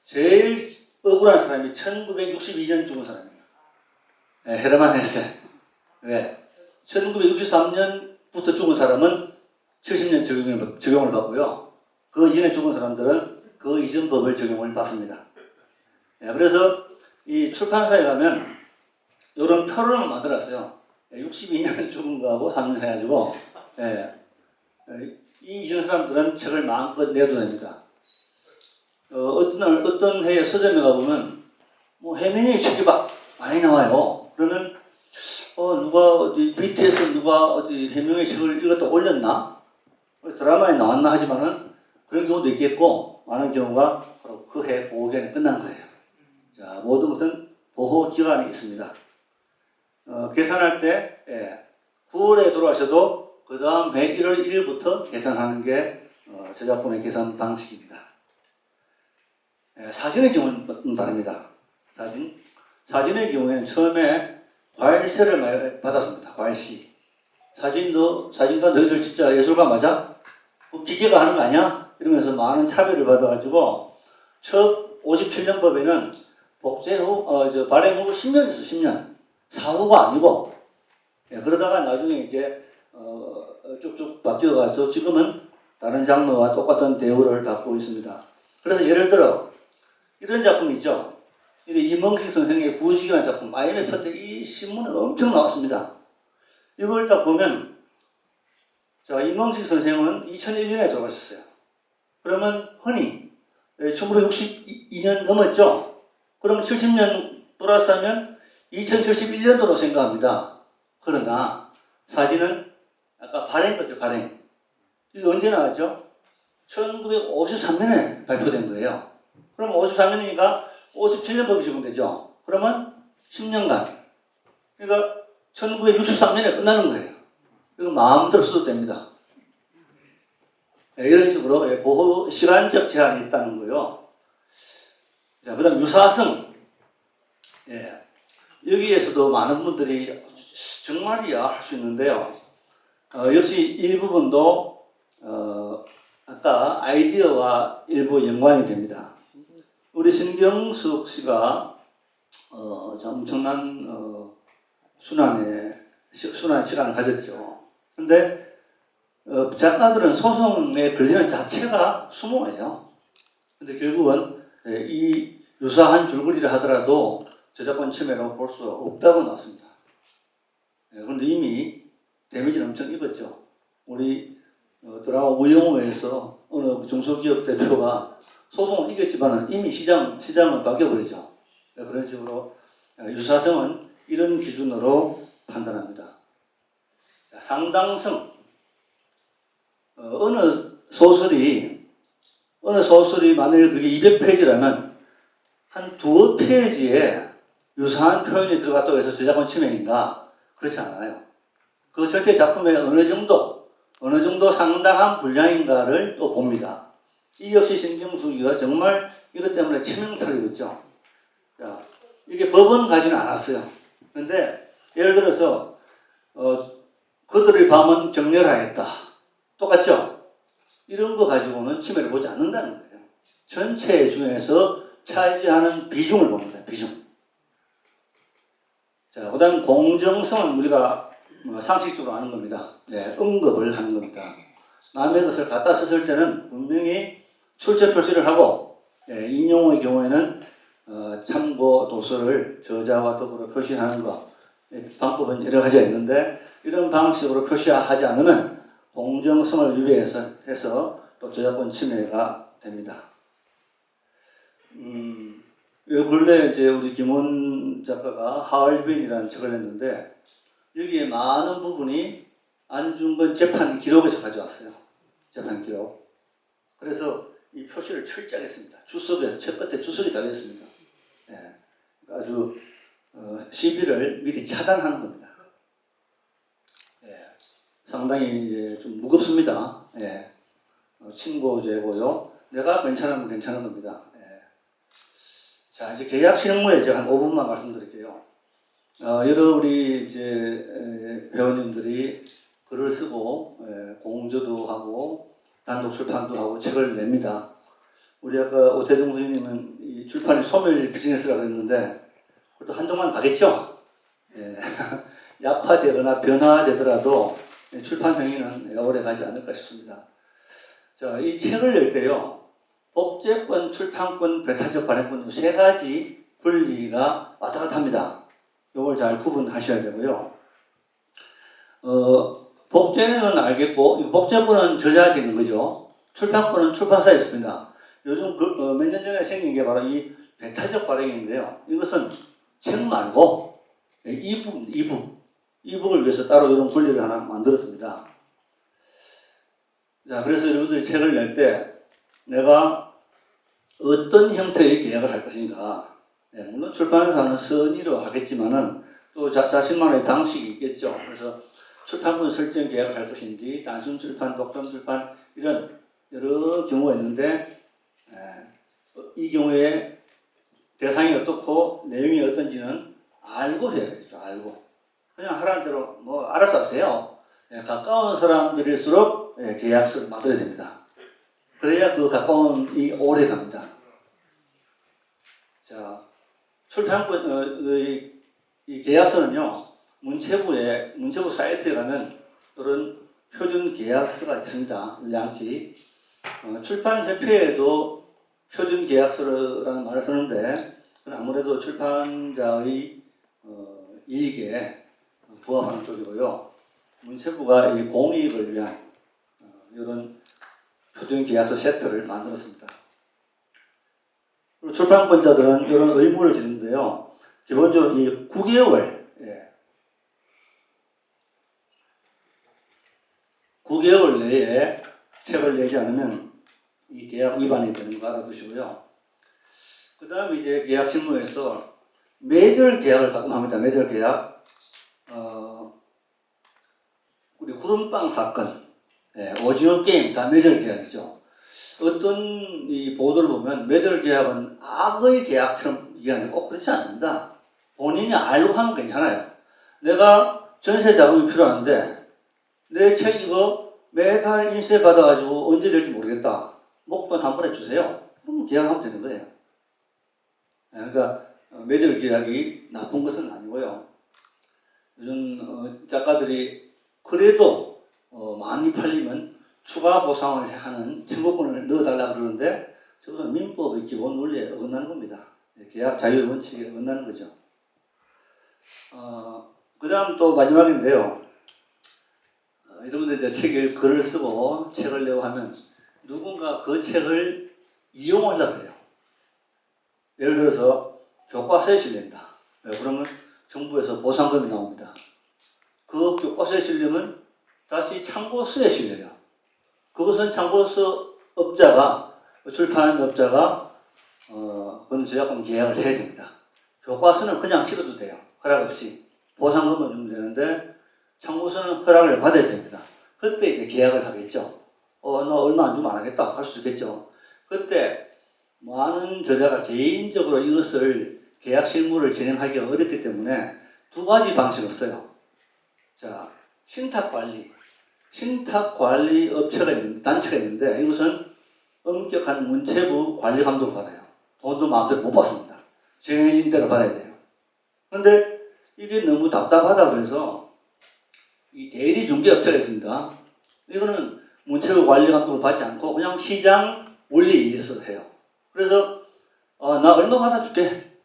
제일 억울한 사람이 1962년 죽은 사람이에요. 헤르만 헤세. 왜? 1963년부터 죽은 사람은 70년 적용을 받고요. 그 이전에 죽은 사람들은 그 이전 법을 적용을 받습니다. 그래서 이 출판사에 가면 이런 표를 만들었어요. 62년 죽은 거하고 합류해가지고 이 이전 사람들은 책을 마음껏 내도 됩니다. 어떤 해에 서점에 가보면 뭐 해민의 책이 막 많이 나와요. 그러면 누가 어디 BTS 누가 어디 해명의 책을 읽었다 올렸나? 드라마에 나왔나 하지만은 그런 경우도 있겠고 많은 경우가 바로 그 해 보호 기간이 끝난 거예요. 자, 모든 것은 보호 기간이 있습니다. 계산할 때 9월에 돌아가셔도 그 다음 해 1월 1일부터 계산하는 게 저작권의 계산 방식입니다. 사진의 경우는 다릅니다. 사진의 경우에는 처음에 과일세를 받았습니다. 과일시. 사진가 너희들 진짜 예술가 맞아? 기계가 하는 거 아니야? 이러면서 많은 차별을 받아가지고 첫 57년 법에는 발행 후 10년 됐어, 10년. 사후가 아니고. 그러다가 나중에 이제 쭉쭉 바뀌어가서 지금은 다른 장르와 똑같은 대우를 받고 있습니다. 그래서 예를 들어 이런 작품 있죠. 이몽식 선생의 구직이라는 작품 IMF 때 이 신문에 엄청 나왔습니다. 이걸 딱 보면 자, 이몽식 선생은 2001년에 돌아가셨어요. 그러면 흔히 1962년 넘었죠. 그럼 70년 플러스 하면 2071년도로 생각합니다. 그러나 사진은 아까 발행 거죠, 발행. 이게 언제 나왔죠? 1953년에 발표된 거예요. 그럼 53년이니까 57년 법이 적용되죠. 그러면 10년간. 그러니까 1963년에 끝나는 거예요. 이거 마음대로 써도 됩니다. 이런 식으로 보호 시간적 제한이 있다는 거요. 자, 그다음 유사성. 여기에서도 많은 분들이 정말이야 할 수 있는데요. 역시 이 부분도 아까 아이디어와 일부 연관이 됩니다. 우리 신경숙 씨가 엄청난 순환 시간을 가졌죠. 근데 작가들은 소송에 걸리는 자체가 수모예요. 근데 결국은 이 유사한 줄거리를 하더라도 저작권 침해로 볼 수 없다고 나왔습니다. 그런데 이미 데미지를 엄청 입었죠. 우리 드라마 우영우에서 어느 중소기업 대표가 소송을 이겼지만 이미 시장은 바뀌어버리죠. 그런 식으로 유사성은 이런 기준으로 판단합니다. 자, 상당성. 어느 소설이 만일 그게 200페이지라면 한 두어 페이지에 유사한 표현이 들어갔다고 해서 저작권 침해인가? 그렇지 않아요. 그 전체 작품에 어느 정도 상당한 분량인가를 또 봅니다. 이 역시 신경숙이가 정말 이것 때문에 치명타를 입었죠. 자, 이게 법은 가지는 않았어요. 그런데 예를 들어서 그들의 밤은 격렬하였다. 똑같죠? 이런 거 가지고는 침해를 보지 않는다는 거예요. 전체 중에서 차지하는 비중을 봅니다. 비중. 자, 그 다음 공정성은 우리가 상식적으로 아는 겁니다. 언급을 하는 겁니다. 남의 것을 갖다 썼을 때는 분명히 출처 표시를 하고 인용의 경우에는 참고 도서를 저자와 더불어 표시하는 것. 방법은 여러 가지가 있는데 이런 방식으로 표시하지 않으면 공정성을 위배해서 또 저작권 침해가 됩니다. 요 근래 이제 우리 김원 작가가 하얼빈이라는 책을 냈는데 여기에 많은 부분이 안중근 재판 기록에서 가져왔어요. 재판 기록. 그래서 이 표시를 철저하게 했습니다. 주석에 첫 끝에 주석이 달려 있습니다. 예, 아주 시비를 미리 차단하는 겁니다. 예, 상당히 이제 좀 무겁습니다. 예, 친고죄고요. 내가 괜찮으면 괜찮은 겁니다. 예. 자, 이제 계약 실무에 제가 한 5분만 말씀드릴게요. 여러 우리 이제 회원님들이 글을 쓰고 공저도 하고 단독 출판도 하고 책을 냅니다. 우리 아까 오태종 선생님은 이 출판이 소멸 비즈니스라고 했는데 그것도 한동안 가겠죠. 예. 약화되거나 변화되더라도 출판 행위는 오래 가지 않을까 싶습니다. 자, 이 책을 낼 때요. 복제권, 출판권, 배타적 발행권 세 가지 권리가 왔다 갔다 합니다. 이걸 잘 구분하셔야 되고요. 복제는 알겠고, 이 복제권은 저자한테 있는 거죠. 출판권은 출판사에 있습니다. 요즘 몇 년 전에 생긴 게 바로 이 배타적 발행인데요. 이것은 책 말고 이북을 위해서 따로 이런 권리를 하나 만들었습니다. 자, 그래서 여러분들이 책을 낼 때 내가 어떤 형태의 계약을 할 것인가. 네, 물론 출판사는 선의로 하겠지만은 또 자신만의 방식이 있겠죠. 그래서 출판권 설정 계약을 할 것인지, 단순 출판, 독점 출판, 이런 여러 경우가 있는데, 이 경우에 대상이 어떻고 내용이 어떤지는 알고 해야겠죠. 알고. 그냥 하라는 대로 뭐 알아서 하세요. 가까운 사람들일수록 계약서를 만들어야 됩니다. 그래야 그 가까움이 오래 갑니다. 자, 출판권, 이 계약서는요, 문체부 사이트에 가면 이런 표준 계약서가 있습니다. 양식. 출판협회에도 표준 계약서라는 말을 쓰는데, 그건 아무래도 출판자의 이익에 부합하는 쪽이고요. 문체부가 이 공익을 위한 이런 표준 계약서 세트를 만들었습니다. 그리고 출판권자들은 이런 의무를 지는데요. 기본적으로 이 9개월, 9개월 내에 책을 내지 않으면 이 계약 위반이 되는 거 알아두시고요. 그 다음에 이제 계약 실무에서 매절 계약을 가끔 합니다. 매절 계약. 우리 구름빵 사건, 오징어 게임 다 매절 계약이죠. 어떤 이 보도를 보면 매절 계약은 악의 계약처럼 얘기하는데 꼭 그렇지 않습니다. 본인이 알고 하면 괜찮아요. 내가 전세 자금이 필요한데 내 책 이거 매달 인세 받아가지고 언제 될지 모르겠다. 목돈 한 번에 주세요. 그럼 계약하면 되는 거예요. 그러니까 매절 계약이 나쁜 것은 아니고요. 요즘 작가들이 그래도 많이 팔리면 추가 보상을 하는 청구권을 넣어달라 그러는데 저것은 민법의 기본 원리에 어긋나는 겁니다. 계약 자유 원칙에 어긋나는 거죠. 그 다음 또 마지막인데요. 여러분들 이제 책을 글을 쓰고 책을 내고 하면 누군가 그 책을 이용하려고 해요. 예를 들어서 교과서에 실린다. 그러면 정부에서 보상금이 나옵니다. 그 교과서에 실리면 다시 참고서에 실려요. 그것은 참고서 업자가, 출판 업자가 그건 저작권 계약을 해야 됩니다. 교과서는 그냥 실어도 돼요. 허락 없이. 보상금을 주면 되는데 참고서는 허락을 받아야 됩니다. 그때 이제 계약을 하겠죠. 나 얼마 안 주면 안 하겠다 할 수 있겠죠. 그때 많은 저자가 개인적으로 이것을 계약 실무를 진행하기가 어렵기 때문에 두 가지 방식을 써요. 자, 신탁관리 업체가 있는데, 단체가 있는데 이것은 엄격한 문체부 관리 감독을 받아요. 돈도 마음대로 못 받습니다. 정해진 대로 받아야 돼요. 그런데 이게 너무 답답하다 그래서 이 대리 중개 업체가 있습니다. 이거는 문체부 관리 감독을 받지 않고 그냥 시장 원리에 의해서 해요. 그래서 나 얼마 받아줄게.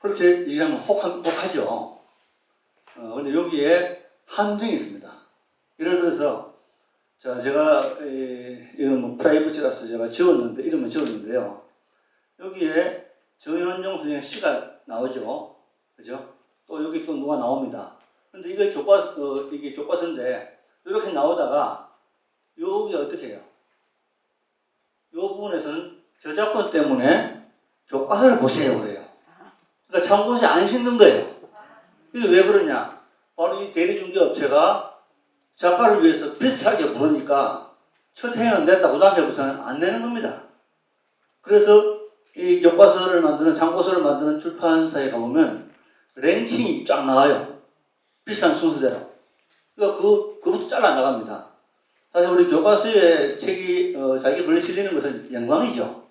그렇게 얘기하면 혹하죠. 근데 여기에 함정이 있습니다. 예를 들어서 제가 이건 뭐 프라이버시라서 제가 지웠는데 이름을 지웠는데요. 여기에 정현종 선생의 시가 나오죠. 그죠? 또 여기 또 누가 나옵니다. 근데 이게 교과서인데 이렇게 나오다가 여기 어떻게 해요? 부분에서는 저작권 때문에 교과서를 보세요 그래요. 그러니까 참고시 안 싣는 거예요. 이게 왜 그러냐? 바로 이 대리중개업체가 작가를 위해서 비싸게 부르니까 첫 해는 냈다 그 다음에부터는 안 내는 겁니다. 그래서 이 교과서를 만드는 참고서를 만드는 출판사에 가보면 랭킹이 쫙 나와요. 비싼 순서대로. 그러니까 그것도 잘라 나갑니다. 사실 우리 교과서에 책이 자기 글이 실리는 것은 영광이죠.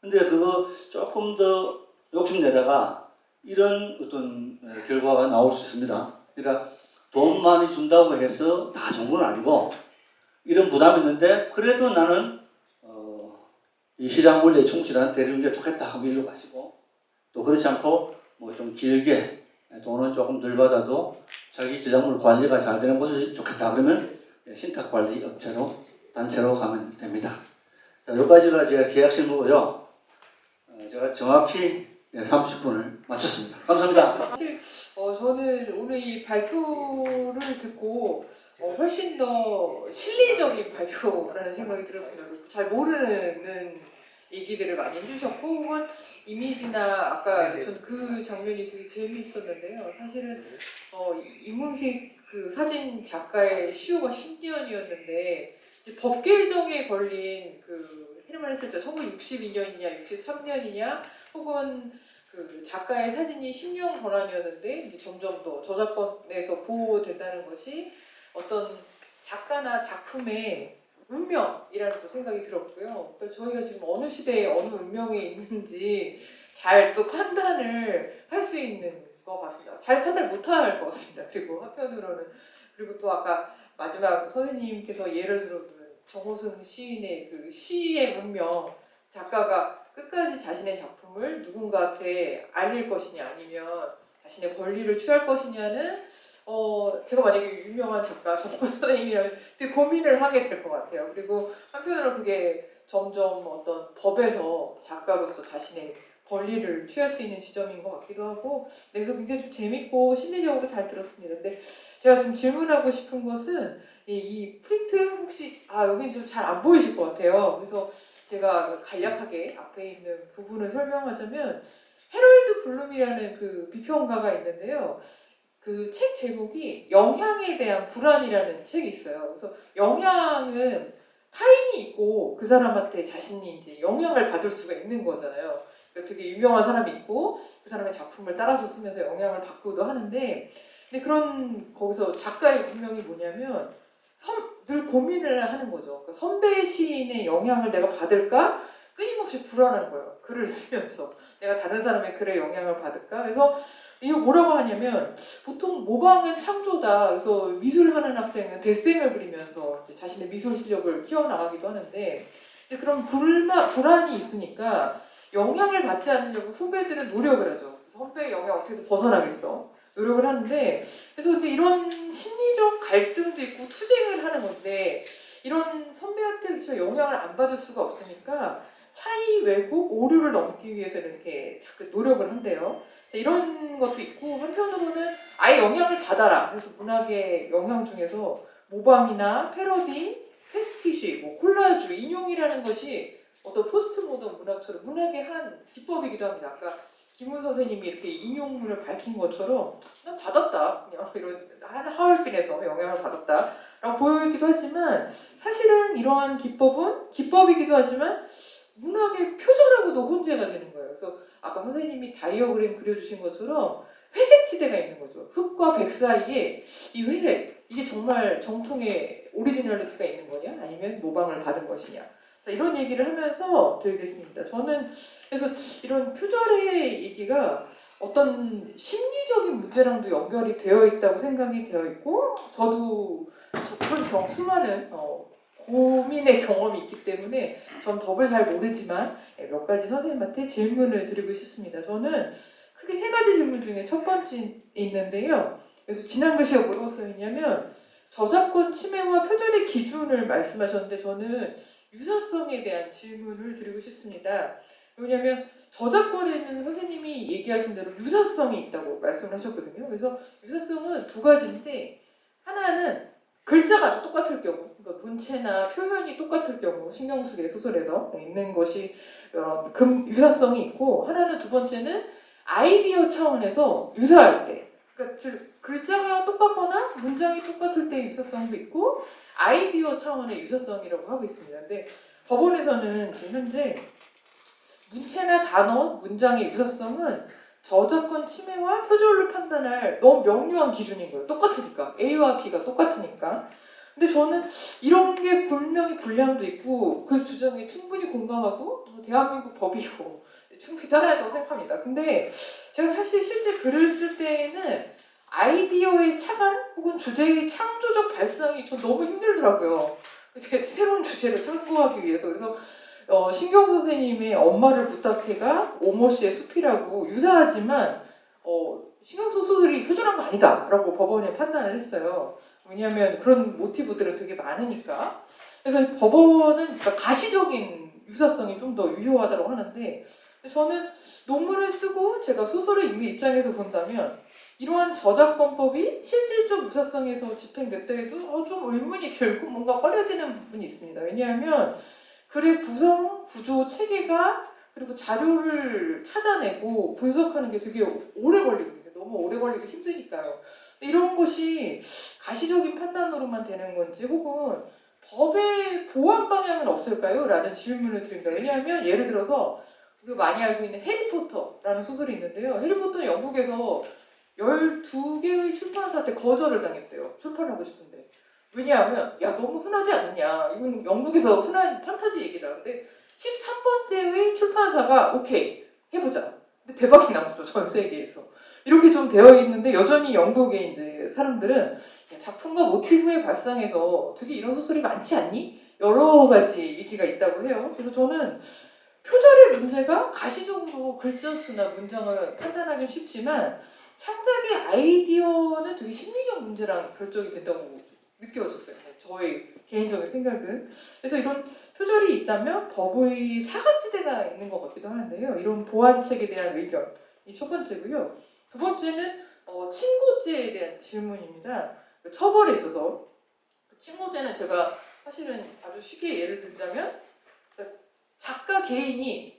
근데 그거 조금 더 욕심내다가 이런 어떤 결과가 나올 수 있습니다. 그러니까 돈 많이 준다고 해서 다 좋은 건 아니고 이런 부담이 있는데 그래도 나는 이 시장 원리에 충실한 대리운전 좋겠다 하고 일로 가시고 또 그렇지 않고 뭐 좀 길게 돈은 조금 덜 받아도 자기 저작물 관리가 잘 되는 곳이 좋겠다 그러면 신탁관리 업체로 단체로 가면 됩니다. 자, 여기까지가 제가 계약 실무고요. 제가 정확히 30분을 마쳤습니다. 감사합니다. 사실 저는 오늘 이 발표를 듣고 훨씬 더 실리적인 발표라는 생각이 들었습니다. 잘 모르는 얘기들을 많이 해주셨고 혹은 이미지나 아까 저는 그 장면이 되게 재미있었는데요. 사실은 이문식 그 사진 작가의 시효가 10년이었는데 법 개정에 걸린 그 헤르만 헤세죠. 1962년이냐 63년이냐 혹은 그 작가의 사진이 10년 권한이었는데 이제 점점 더 저작권에서 보호된다는 것이 어떤 작가나 작품의 운명이라는 또 생각이 들었고요. 그래서 저희가 지금 어느 시대에 어느 운명에 있는지 잘 또 판단을 할 수 있는 것 같습니다. 잘 판단 못할 것 같습니다. 그리고 한편으로는 그리고 또 아까 마지막 선생님께서 예를 들어둔 정호승 시인의 그 시의 운명, 작가가 끝까지 자신의 작품을 누군가한테 알릴 것이냐 아니면 자신의 권리를 취할 것이냐는 제가 만약에 유명한 작가 정호 선생님이라면 되게 고민을 하게 될 것 같아요. 그리고 한편으로 그게 점점 어떤 법에서 작가로서 자신의 권리를 취할 수 있는 지점인 것 같기도 하고 그래서 굉장히 좀 재밌고 심리적으로 잘 들었습니다. 근데 제가 지금 질문하고 싶은 것은 이 프린트 혹시 여기 좀 잘 안 보이실 것 같아요. 그래서 제가 간략하게 앞에 있는 부분을 설명하자면 해럴드 블룸이라는 그 비평가가 있는데요. 그 책 제목이 영향에 대한 불안이라는 책이 있어요. 그래서 영향은 타인이 있고 그 사람한테 자신이 이제 영향을 받을 수가 있는 거잖아요. 그러니까 되게 유명한 사람이 있고 그 사람의 작품을 따라서 쓰면서 영향을 받고도 하는데 근데 그런 거기서 작가의 운명이 뭐냐면 늘 고민을 하는 거죠. 그러니까 선배 시인의 영향을 내가 받을까? 끊임없이 불안한 거예요. 글을 쓰면서 내가 다른 사람의 글에 영향을 받을까? 그래서 이거 뭐라고 하냐면 보통 모방은 창조다. 그래서 미술하는 학생은 데생을 그리면서 이제 자신의 미술 실력을 키워나가기도 하는데 그런 불안이 있으니까 영향을 받지 않으려고 후배들은 노력을 하죠. 선배의 영향 어떻게든 벗어나겠어. 노력을 하는데 그래서 근데 이런 심리적 갈등도 있고 투쟁을 하는 건데 이런 선배한테 진짜 영향을 안 받을 수가 없으니까 차이, 왜곡, 오류를 넘기 위해서 이렇게 자꾸 노력을 한대요. 이런 것도 있고 한편으로는 아예 영향을 받아라. 그래서 문학의 영향 중에서 모방이나 패러디, 패스티시, 콜라주, 인용이라는 것이 어떤 포스트 모던 문학처럼 문학의 한 기법이기도 합니다. 아까 김훈 선생님이 이렇게 인용문을 밝힌 것처럼 난 받았다. 그냥 이런 하얼빈에서 영향을 받았다. 라고 보여있기도 하지만 사실은 이러한 기법은 기법이기도 하지만 문학의 표절하고도 혼재가 되는 거예요. 그래서 아까 선생님이 다이어그램 그려주신 것처럼 회색 지대가 있는 거죠. 흑과 백 사이에 이 회색, 이게 정말 정통의 오리지널리티가 있는 거냐? 아니면 모방을 받은 것이냐? 자, 이런 얘기를 하면서 들겠습니다. 저는 그래서 이런 표절의 얘기가 어떤 심리적인 문제랑도 연결이 되어 있다고 생각이 되어 있고 저도 그런 수많은 고민의 경험이 있기 때문에 전 법을 잘 모르지만 몇 가지 선생님한테 질문을 드리고 싶습니다. 저는 크게 세 가지 질문 중에 첫 번째 있는데요. 그래서 지난 글씨가 뭐라고 써있냐면 저작권 침해와 표절의 기준을 말씀하셨는데 저는 유사성에 대한 질문을 드리고 싶습니다. 왜냐하면 저작권에는 선생님이 얘기하신 대로 유사성이 있다고 말씀을 하셨거든요. 그래서 유사성은 두 가지인데 하나는 글자가 아주 똑같을 경우, 그러니까 문체나 표현이 똑같을 경우 신경숙의 소설에서 있는 것이 유사성이 있고, 하나는 두 번째는 아이디어 차원에서 유사할 때, 그러니까 즉 글자가 똑같거나 문장이 똑같을 때의 유사성도 있고 아이디어 차원의 유사성이라고 하고 있습니다. 근데 법원에서는 지금 현재 문체나 단어, 문장의 유사성은 저작권 침해와 표절을 판단할 너무 명료한 기준인 거예요. 똑같으니까. A와 B가 똑같으니까. 근데 저는 이런 게 분명히 불량도 있고 그 주장에 충분히 공감하고 대한민국 법이고 충분히 따라야 된다고 생각합니다. 근데 제가 사실 실제 글을 쓸 때에는 아이디어의 차관 혹은 주제의 창조적 발상이 전 너무 힘들더라고요. 새로운 주제를 창고하기 위해서. 그래서 신경 선생님의 엄마를 부탁해가 오모씨의 숲이라고 유사하지만 신경수 소설이 표절한 거 아니다 라고 법원에 판단을 했어요. 왜냐하면 그런 모티브들은 되게 많으니까. 그래서 법원은 그러니까 가시적인 유사성이 좀 더 유효하다고 하는데, 저는 논문을 쓰고 제가 소설을 읽는 입장에서 본다면 이러한 저작권법이 실질적 유사성에서 집행됐다 해도 좀 의문이 들고 뭔가 꺼려지는 부분이 있습니다. 왜냐하면 글의 구성, 구조, 체계가 그리고 자료를 찾아내고 분석하는 게 되게 오래 걸리거든요. 너무 오래 걸리고 힘드니까요. 이런 것이 가시적인 판단으로만 되는 건지 혹은 법의 보완 방향은 없을까요? 라는 질문을 드립니다. 왜냐하면 예를 들어서 우리가 많이 알고 있는 해리포터라는 소설이 있는데요. 해리포터는 영국에서 12개의 출판사한테 거절을 당했대요. 출판하고 싶은데. 왜냐하면 야 너무 흔하지 않느냐. 이건 영국에서 흔한 판타지 얘기다. 근데 13번째의 출판사가 오케이 해보자. 근데 대박이 난 거죠. 전 세계에서. 이렇게 좀 되어 있는데 여전히 영국의 이제 사람들은 작품과 모티브의 발상에서 되게 이런 소설이 많지 않니? 여러 가지 얘기가 있다고 해요. 그래서 저는 표절의 문제가 가시적으로 글자 수나 문장을 판단하기 쉽지만 창작의 아이디어는 되게 심리적 문제랑 결정이 된다고 느껴졌어요. 저의 개인적인 생각은. 그래서 이런 표절이 있다면 법의 사각지대가 있는 것 같기도 하는데요. 이런 보완책에 대한 의견이 첫 번째고요. 두 번째는 친고죄에 대한 질문입니다. 처벌에 있어서 친고죄는 제가 사실은 아주 쉽게 예를 들자면 작가 개인이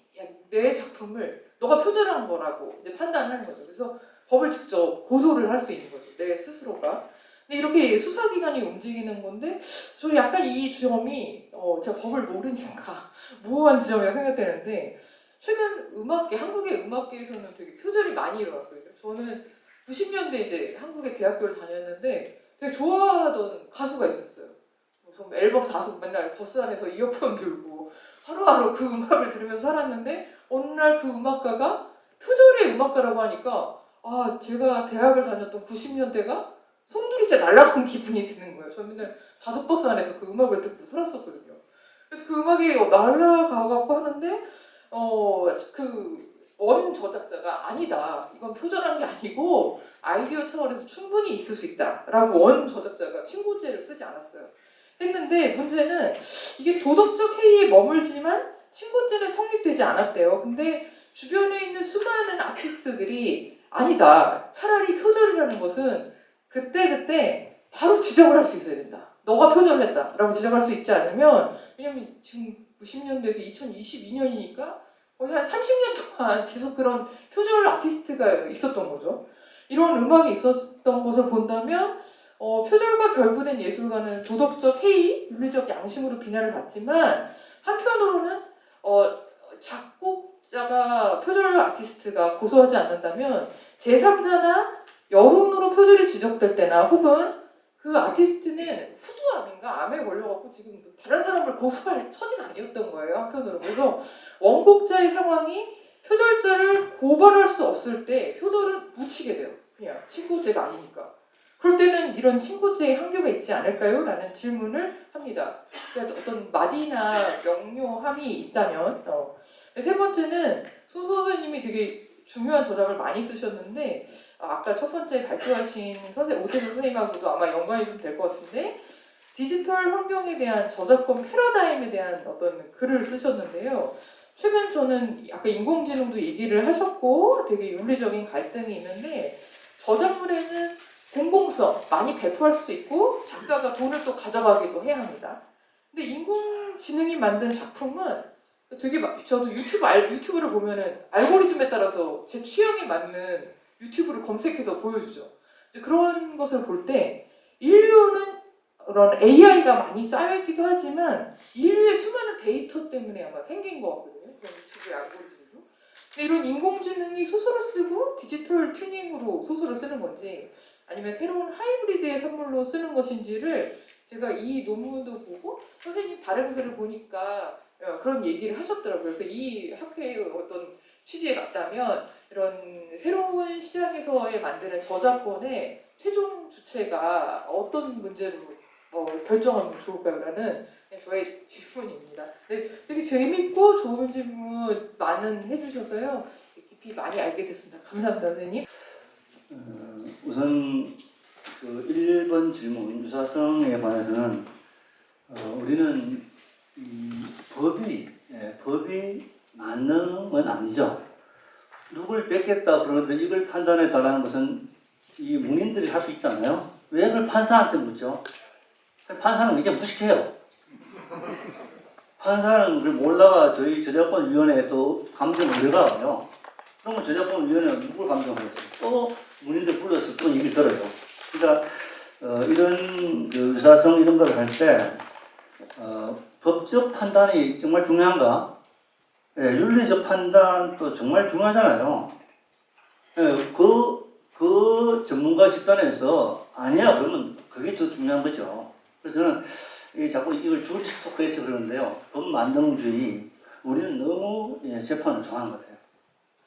내 작품을 너가 표절한 거라고 이제 판단하는 거죠. 그래서 법을 직접 고소를 할 수 있는 거죠. 내 스스로가. 근데 이렇게 수사기관이 움직이는 건데 저 약간 이 점이 제가 법을 모르니까 모호한 지점이라고 생각되는데 최근 음악계, 한국의 음악계에서는 되게 표절이 많이 일어났거든요. 저는 90년대 이제 한국의 대학교를 다녔는데 되게 좋아하던 가수가 있었어요. 앨범 다섯 맨날 버스 안에서 이어폰 들고 하루하루 그 음악을 들으면서 살았는데 어느 날 그 음악가가 표절의 음악가라고 하니까 제가 대학을 다녔던 90년대가 송두리째 날아간 기분이 드는 거예요. 저는 맨날 좌석 버스 안에서 그 음악을 듣고 살았었거든요. 그래서 그 음악이 날아가갖고 하는데 그 원 저작자가 아니다. 이건 표절한 게 아니고 아이디어 차원에서 충분히 있을 수 있다. 라고 원 저작자가 친고죄를 쓰지 않았어요. 했는데 문제는 이게 도덕적 해이에 머물지만 친고죄는 성립되지 않았대요. 근데 주변에 있는 수많은 아티스트들이 아니다. 차라리 표절이라는 것은 그때 바로 지적을 할 수 있어야 된다. 너가 표절했다. 라고 지적할 수 있지 않으면 왜냐면 지금 90년대에서 2022년이니까 거의 한 30년 동안 계속 그런 표절 아티스트가 있었던 거죠. 이런 음악이 있었던 것을 본다면 표절과 결부된 예술가는 도덕적 해이, 윤리적 양심으로 비난을 받지만 한편으로는 작곡자가 표절 아티스트가 고소하지 않는다면 제3자나 여론으로 표절이 지적될 때나 혹은 그 아티스트는 후두암인가 암에 걸려갖고 지금 다른 사람을 고소할 처지가 아니었던 거예요. 한편으로. 그래서 원곡자의 상황이 표절자를 고발할 수 없을 때 표절은 묻히게 돼요. 그냥 친고죄가 아니니까. 그럴 때는 이런 친고죄의 한계가 있지 않을까요? 라는 질문을 합니다. 그러니까 어떤 마디나 명료함이 있다면. 세 번째는 손 선생님이 되게 중요한 저작을 많이 쓰셨는데 아까 첫 번째 발표하신 오태준 선생님하고도 아마 연관이 좀 될 것 같은데 디지털 환경에 대한 저작권 패러다임에 대한 어떤 글을 쓰셨는데요. 최근 저는 아까 인공지능도 얘기를 하셨고 되게 윤리적인 갈등이 있는데 저작물에는 공공성 많이 배포할 수 있고 작가가 돈을 또 가져가기도 해야 합니다. 근데 인공지능이 만든 작품은 되게 저도 유튜브를 보면은 알고리즘에 따라서 제 취향에 맞는 유튜브를 검색해서 보여주죠. 그런 것을 볼 때 인류는 그런 AI가 많이 쌓여있기도 하지만 인류의 수많은 데이터 때문에 아마 생긴 것 같거든요. 그런 유튜브의 알고리즘도. 근데 이런 인공지능이 소설을 쓰고 디지털 튜닝으로 소설을 쓰는 건지 아니면 새로운 하이브리드의 선물로 쓰는 것인지를 제가 이 논문도 보고 선생님 다른 글을 보니까 그런 얘기를 하셨더라고요. 그래서 이 학회의 어떤 취지에 맞다면 이런 새로운 시장에서의 만드는 저작권의 최종 주체가 어떤 문제로 결정하면 좋을까요라는 저의 질문입니다. 네, 되게 재밌고 좋은 질문 많은 해주셔서요. 깊이 많이 알게 됐습니다. 감사합니다, 선생님. 우선 그 1번 질문 유사성에 관해서는 우리는 법이 만능은 아니죠. 누굴 뺏겠다 그러는데 이걸 판단해 달라는 것은 이 문인들이 할 수 있잖아요. 왜 그걸 판사한테 묻죠? 판사는 이제 무식해요. 판사는 그걸 몰라가 저희 저작권위원회에 또 감정을 내가요. 그러면 저작권위원회는 누굴 감정하겠어요? 또 문인들 불러서 또 얘기 들어요. 그러니까 이런 그 유사성 이런 걸 할 때 법적 판단이 정말 중요한가? 예, 윤리적 판단도 정말 중요하잖아요. 예, 그 전문가 집단에서 아니야 그러면 그게 더 중요한 거죠. 그래서 저는 자꾸 이걸 주리 스토크해서 그러는데요. 법 만능주의 우리는 너무 재판을 좋아하는 것 같아요.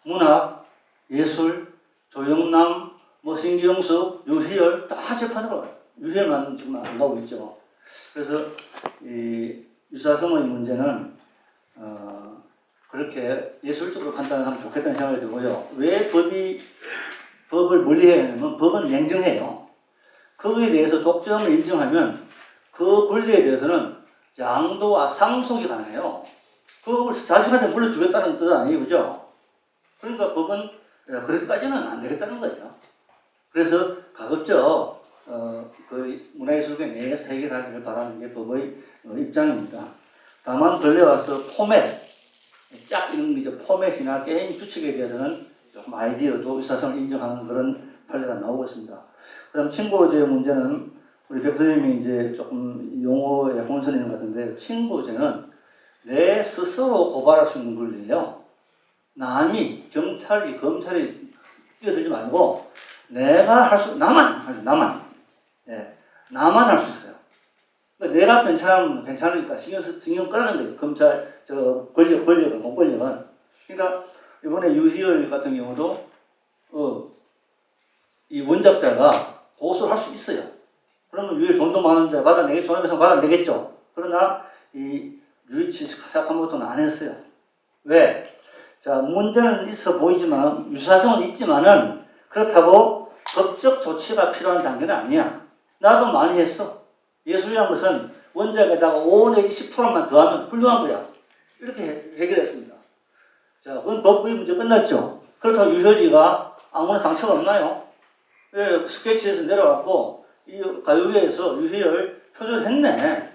문학, 예술, 조영남, 신기영수, 유희열 다 재판으로 가요. 유희열만 지금 안 가고 있죠. 그래서 이 유사성의 문제는 그렇게 예술적으로 판단하면 좋겠다는 생각이 들고요. 왜 법을 멀리해야 하냐면 법은 냉정해요. 거기에 대해서 독점을 인정하면 그 권리에 대해서는 양도와 상속이 가능해요. 그걸 자식한테 물려주겠다는 뜻 아니에요, 그죠? 그러니까 법은 그렇게까지는 안 되겠다는 거예요. 그래서 가급적 그 문화예술계 내에서 해결하기를 바라는 게 법의 입장입니다. 다만 걸려와서 포맷, 짝 이런 이제 포맷이나 게임 규칙에 대해서는 조금 아이디어도 유사성을 인정하는 그런 판례가 나오고 있습니다. 그다음 친고죄 문제는 우리 백 선생님이 이제 조금 용어에 혼선이 있는 것 같은데 친고죄는 내 스스로 고발할 수 있는 권리예요. 남이 경찰이 검찰이 뛰어들지 말고 내가 할 수 나만 할 수 있어요. 그러니까 내가 괜찮으니까 신경 끌어는 거예요. 검찰 권력은 공권력은. 그러니까 이번에 유희열 같은 경우도 이 원작자가 고소를 할 수 있어요. 그러면 유희열 돈도 많은데 손해배상 받아내겠죠. 그러나 이 유이치 사카모토는 안 했어요. 왜? 자, 문제는 있어 보이지만 유사성은 있지만은 그렇다고 법적 조치가 필요한 단계는 아니야. 나도 많이 했어. 예술이란 것은 원작에다가 5 내지 10%만 더하면 훌륭한 거야. 이렇게 해결했습니다. 자, 그건 법의 문제 끝났죠. 그렇다고 유효지가 아무런 상처가 없나요? 예, 스케치에서 내려왔고 이 가요계에서 유희열 표절을 했네.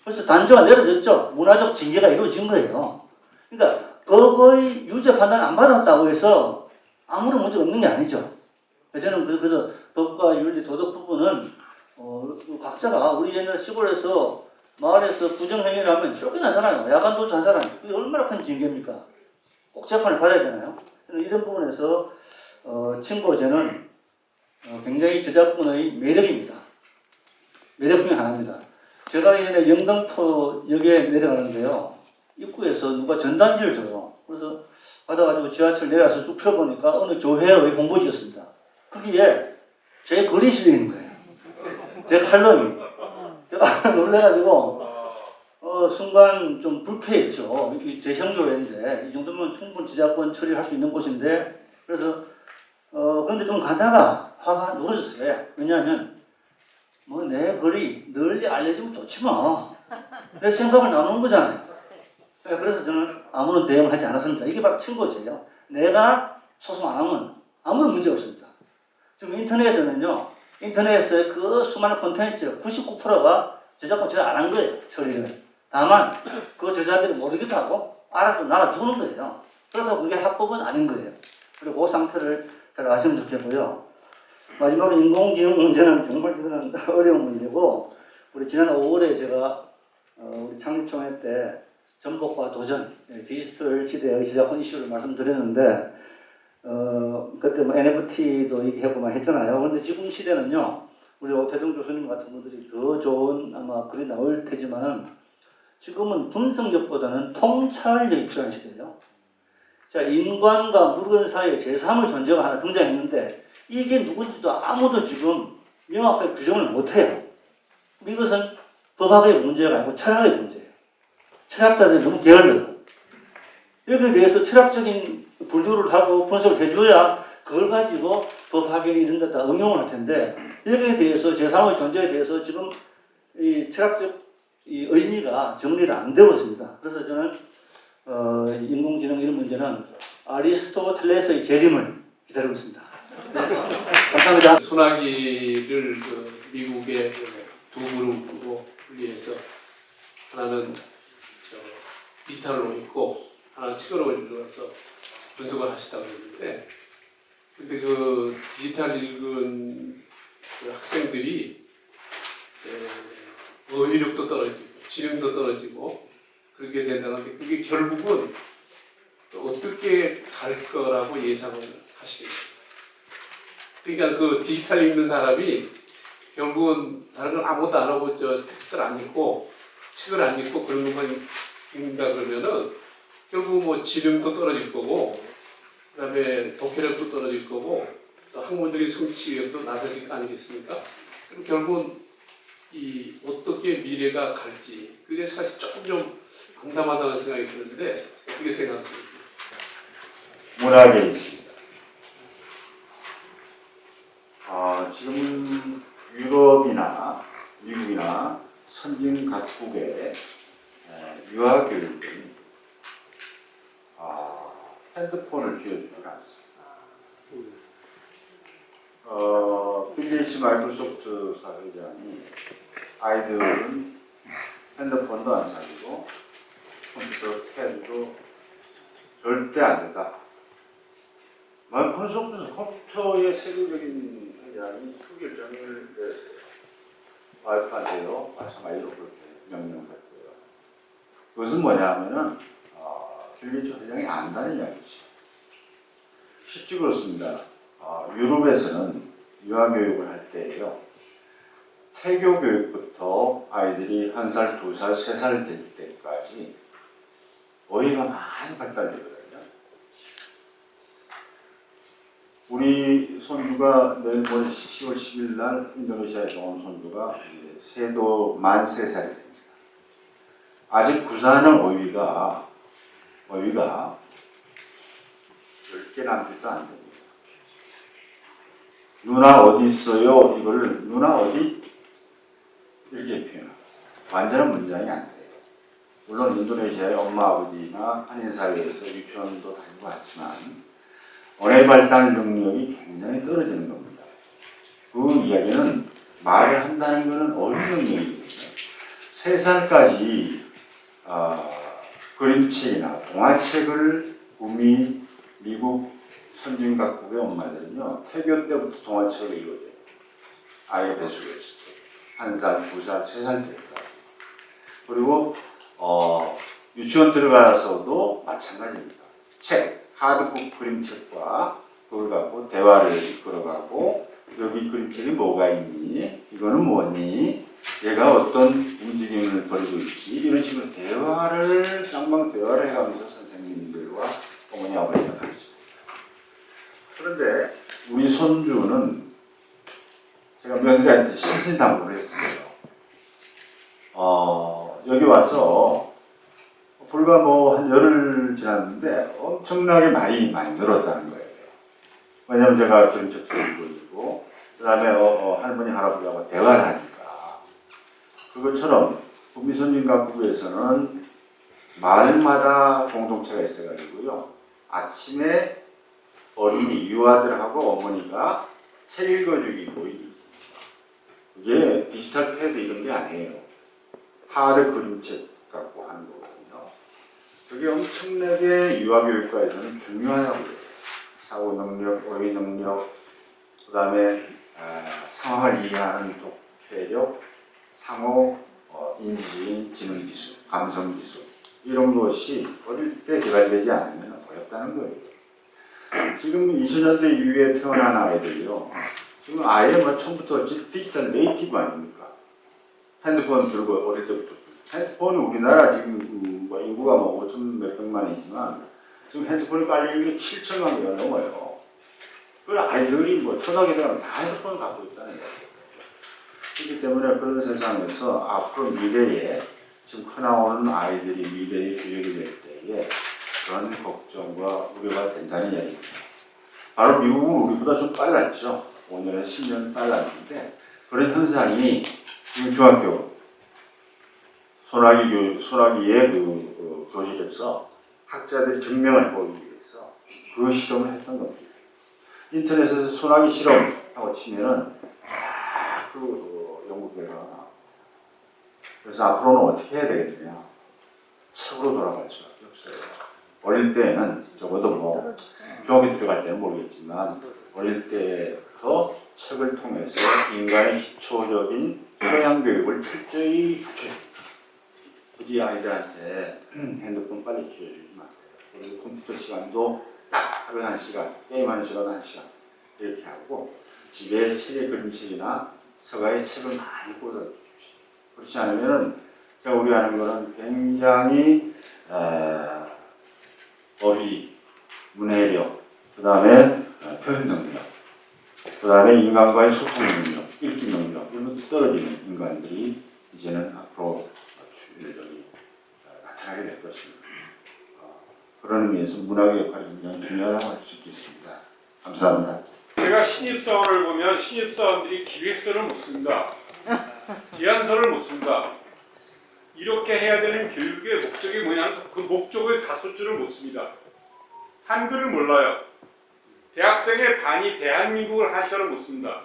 그래서 단죄가 내려졌죠. 문화적 징계가 이루어진 거예요. 그러니까 법의 유죄 판단 안 받았다고 해서 아무런 문제가 없는 게 아니죠. 저는 그래서 법과 윤리 도덕 부분은 각자가 우리 옛날 시골에서 마을에서 부정행위를 하면 쫓겨나잖아요. 야간도주 한 사람이. 그게 얼마나 큰 징계입니까? 꼭 재판을 받아야 되나요? 이런 부분에서 친고죄는 굉장히 저작권의 매력입니다. 매력 중에 하나입니다. 제가 예전에 영등포 역에 내려가는데요. 입구에서 누가 전단지를 줘요. 그래서 받아가지고 지하철 내려와서 쭉 펴보니까 어느 교회의 홍보지였습니다. 거기에 제 글이 실려있는 거예요. 제 칼럼이. 제가 놀래가지고 순간 좀 불쾌했죠. 이 대형교회인데 이 정도면 충분 저작권 처리할 수 있는 곳인데 그래서 그런데 좀 가다가 화가 누그러졌어요. 왜냐하면 내 글이 널리 알려지면 좋지 뭐. 내 생각을 나누는 거잖아요. 그래서 저는 아무런 대응을 하지 않았습니다. 이게 바로 친고죄예요. 내가 소송 안 하면 아무런 문제가 없습니다. 지금 인터넷에서는요. 인터넷에 그 수많은 콘텐츠 99%가 저작권 처리 안 한 거예요. 처리를. 다만 그 저자들이 모르기도 하고 알아도 날아두는 거예요. 그래서 그게 합법은 아닌 거예요. 그리고 그 상태를 잘 아시면 좋겠고요. 마지막으로 인공지능 문제는 정말 이거는 어려운 문제고, 우리 지난 5월에 제가 우리 창립총회 때 전복과 도전, 디지털 시대의 시작한 이슈를 말씀드렸는데, 그때 뭐 NFT도 얘기하고만 했잖아요. 그런데 지금 시대는요, 우리 오태종 교수님 같은 분들이 더 좋은 아마 글이 나올 테지만은, 지금은 분석력보다는 통찰력이 필요한 시대죠. 자, 인간과 물건 사이에 제3의 존재가 하나 등장했는데, 이게 누군지도 아무도 지금 명확하게 규정을 못해요. 이것은 법학의 문제가 아니고 철학의 문제예요. 철학자들이 너무 게을러요. 여기에 대해서 철학적인 분류를 하고 분석을 해줘야 그걸 가지고 법학에 이런 데다 응용을 할 텐데, 여기에 대해서 제3의 존재에 대해서 지금 이 철학적 이 의미가 정리가 안 되고 있습니다. 그래서 저는 인공지능 이런 문제는 아리스토텔레스의 재림을 기다리고 있습니다. 네. 감사합니다. 소나기를 미국의 두 그룹으로 분리해서 하나는 디지털로 있고 하나는 책으로 읽어서 분석을 하시다고 했는데, 근데 그 디지털 읽은 그 학생들이 어휘력도 떨어지고 지능도 떨어지고 그렇게 된다는데, 그게 결국은 어떻게 갈 거라고 예상을 하시는 거예요. 그러니까 그 디지털 읽는 사람이 결국은 다른 건 아무것도 안 하고 텍스트를 안 읽고 책을 안 읽고 그런 것만 읽는다 그러면은 결국 뭐 지능도 떨어질 거고, 그다음에 독해력도 떨어질 거고, 또 학문적인 성취력도 낮아질 거 아니겠습니까? 그럼 결국은 이 어떻게 미래가 갈지, 그게 사실 조금 좀 암담하다는 생각이 드는데 어떻게 생각하십니까? 문학에 있습니다. 지금 유럽이나 미국이나 선진 각국의 유아교육은 핸드폰을 쥐어주지 않습니다. 빌 게이츠 마이크로소프트 사회장이 아이들은 핸드폰도 안 사주고 컴퓨터 패드도 절대 안 된다. 마이크로소프트는 컴퓨터의 세부적인 회장이 그 결정을 내렸어요. 와이프한테도 마찬가지로 그렇게 명령했고요. 그것은 뭐냐 하면은 빌 게이츠 회장이 안다는 이야기죠. 쉽지 그렇습니다. 유럽에서는 유아교육을 할 때에요, 태교 교육부터 아이들이 1살, 2살, 3살 될 때까지 어휘가 많이 발달되거든요. 우리 손주가 내일 모레 10월 10일 날 인도네시아에서 온 손주가 세도 만 3살이 됩니다. 아직 구사하는 어휘가 10개 남짓도 안 됩니다. 누나 어디 있어요? 이걸 누나 어디? 이렇게 표현합니다. 완전한 문장이 안 돼요. 물론 인도네시아의 엄마 아버지나 한인사회에서 유치원도 다니고 하지만 언어 발달 능력이 굉장히 떨어지는 겁니다. 그 이야기는 말을 한다는 것은 어른 능력이거든요. 3살까지 그림책이나 동화책을 구미 미국 선진 각국의 엄마들은요, 태교 때부터 동화책을 읽어줘요. 아이가 뱃속에 있을 때 1살, 2살, 3살 때까지. 그리고 유치원 들어가서도 마찬가지입니다. 책, 하드북 그림책과 그걸 갖고 대화를 이끌어가고, 여기 그림책이 뭐가 있니? 이거는 뭐니? 얘가 어떤 움직임을 벌이고 있지? 이런 식으로 대화를, 쌍방 대화를 해가면서 선생님들과 어머니, 아버지가 가르칩니다. 그런데 우리 손주는 제가 며느리한테 신신당부를 했어요. 여기 와서 불과 뭐 한 열흘 지났는데 엄청나게 말이 많이 늘었다는 거예요. 왜냐면 제가 그림책도 읽고, 그 다음에 할머니, 할아버지하고 대화를 하니까. 그것처럼 북미 선진 각국에서는 마을마다 공동체가 있어가지고요, 아침에 어린이 유아들하고 어머니가 책 읽어주기 모임이 있습니다. 그게 디지털 패드 이런 게 아니에요. 하드 그림책, 갖고 하는 거거든요. 그게 엄청나게 유아교육과에서는 중요하다고 해요. 사고 능력, 어휘 능력, 그 다음에 상황을 이해하는 독해력, 상호 인지, 지능 기술, 감성 기술 이런 것이 어릴 때 개발되지 않으면 어렵다는 거예요. 지금 20년대 이후에 태어난 아이들이요. 지금 아예 뭐 처음부터 디지털 네이티브 아닙니까? 핸드폰 들고 어릴 때부터. 핸드폰은 우리나라 지금 뭐 인구가 뭐 5천 몇백만이지만 지금 핸드폰이 깔리는 게 7천만 개가 넘어요. 그 아이들이 뭐 초등학생들은 다 핸드폰을 갖고 있다는 거예요. 그렇기 때문에 그런 세상에서 앞으로 미래에 지금 커나오는 아이들이 미래의 교육이 될 때에 그런 걱정과 우려가 된다는 얘기입니다. 바로 미국은 우리보다 좀 빨랐죠. 5년에서 10년 빨랐는데 그런 현상이 지금 중학교 소나기의 교실에서 학자들이 증명을 보이기 위해서 그 실험을 했던 겁니다. 인터넷에서 소나기 실험하고 치면은 그 연구 결과가 나옵니다. 그래서 앞으로는 어떻게 해야 되겠느냐? 책으로 돌아갈 수밖에 없어요. 어릴 때는 적어도 뭐 중학교 들어갈 때는 모르겠지만 어릴 때부터 책을 통해서 인간의 기초적인 교양 교육을 철저히 갖춰야 됩니다. 굳이 아이들한테 핸드폰 빨리 키워주지 마세요. 그리고 컴퓨터 시간도 딱 하루에 1시간, 게임하는 시간 1시간 이렇게 하고 집에 책의 그림책이나 서가의 책을 많이 꽂아주십시오. 그렇지 않으면 제가 우려하는 것은 굉장히 어휘, 문해력, 그 다음에 표현 능력, 그 다음에 인간과의 소통 능력, 읽기 능력 이런 것도 떨어지는 인간들이 이제는 앞으로 나타나게 될 것입니다. 그런 의미에서 문학의 역할이 굉장히 중요하다고 할 수 있겠습니다. 감사합니다. 제가 신입사원을 보면 신입사원들이 기획서를 못 씁니다. 제안서를 못 씁니다. 이렇게 해야 되는 교육의 목적이 뭐냐면 그 목적의 다소줄을 못 씁니다. 한글을 몰라요. 대학생의 반이 대한민국을 한자로 못 씁니다.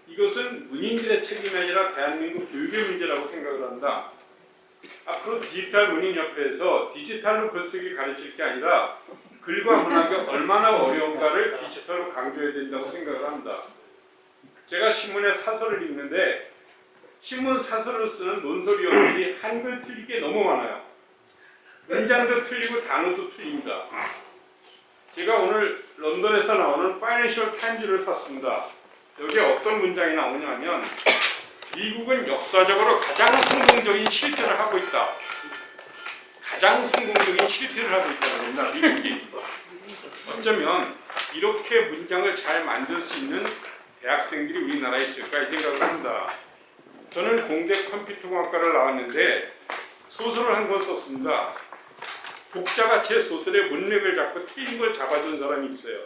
이것은 문인들의 책임이 아니라 대한민국 교육의 문제라고 생각을 합니다. 앞으로 디지털 문인협회에서 디지털로 글쓰기 가르칠 게 아니라 글과 문학이 얼마나 어려운가를 디지털로 강조해야 된다고 생각을 합니다. 제가 신문에 사설을 읽는데 신문 사설을 쓰는 논설위원들이 한글 틀릴 게 너무 많아요. 문장도 틀리고 단어도 틀립니다. 제가 오늘 런던에서 나오는 파이낸셜 타임즈를 샀습니다. 여기에 어떤 문장이 나오냐면 미국은 역사적으로 가장 성공적인 실패를 하고 있다. 가장 성공적인 실패를 하고 있다는 겁니다. 미국이. 어쩌면 이렇게 문장을 잘 만들 수 있는 대학생들이 우리나라에 있을까 이 생각을 합니다. 저는 공대 컴퓨터공학과를 나왔는데 소설을 한 권 썼습니다. 독자가 제 소설의 문맥을 잡고 틀린 걸 잡아준 사람이 있어요.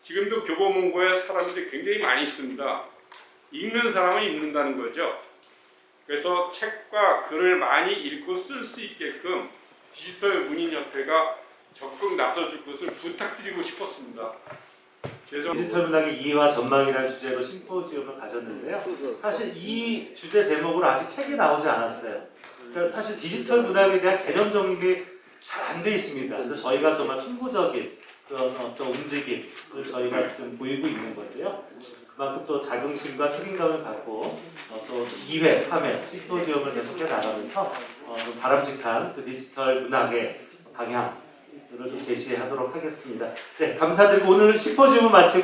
지금도 교보문고에 사람들이 굉장히 많이 있습니다. 읽는 사람은 읽는다는 거죠. 그래서 책과 글을 많이 읽고 쓸 수 있게끔 디지털 문인협회가 적극 나서줄 것을 부탁드리고 싶었습니다. 디지털 문학의 이해와 전망이라는 주제로 심포지움을 가졌는데요. 사실 이 주제 제목으로 아직 책이 나오지 않았어요. 그러니까 사실 디지털 문학에 대한 개념 정립이 잘 안 돼 있습니다. 그래서 저희가 정말 선구적인 그런 어떤 움직임을 저희가 좀 보이고 있는 건데요. 그만큼 또 자긍심과 책임감을 갖고 또 2회, 3회 심포지움을 계속해 나가면서 좀 바람직한 그 디지털 문학의 방향 좀 제시하도록 하겠습니다. 네, 감사드리고 오늘 심포지움을 마치고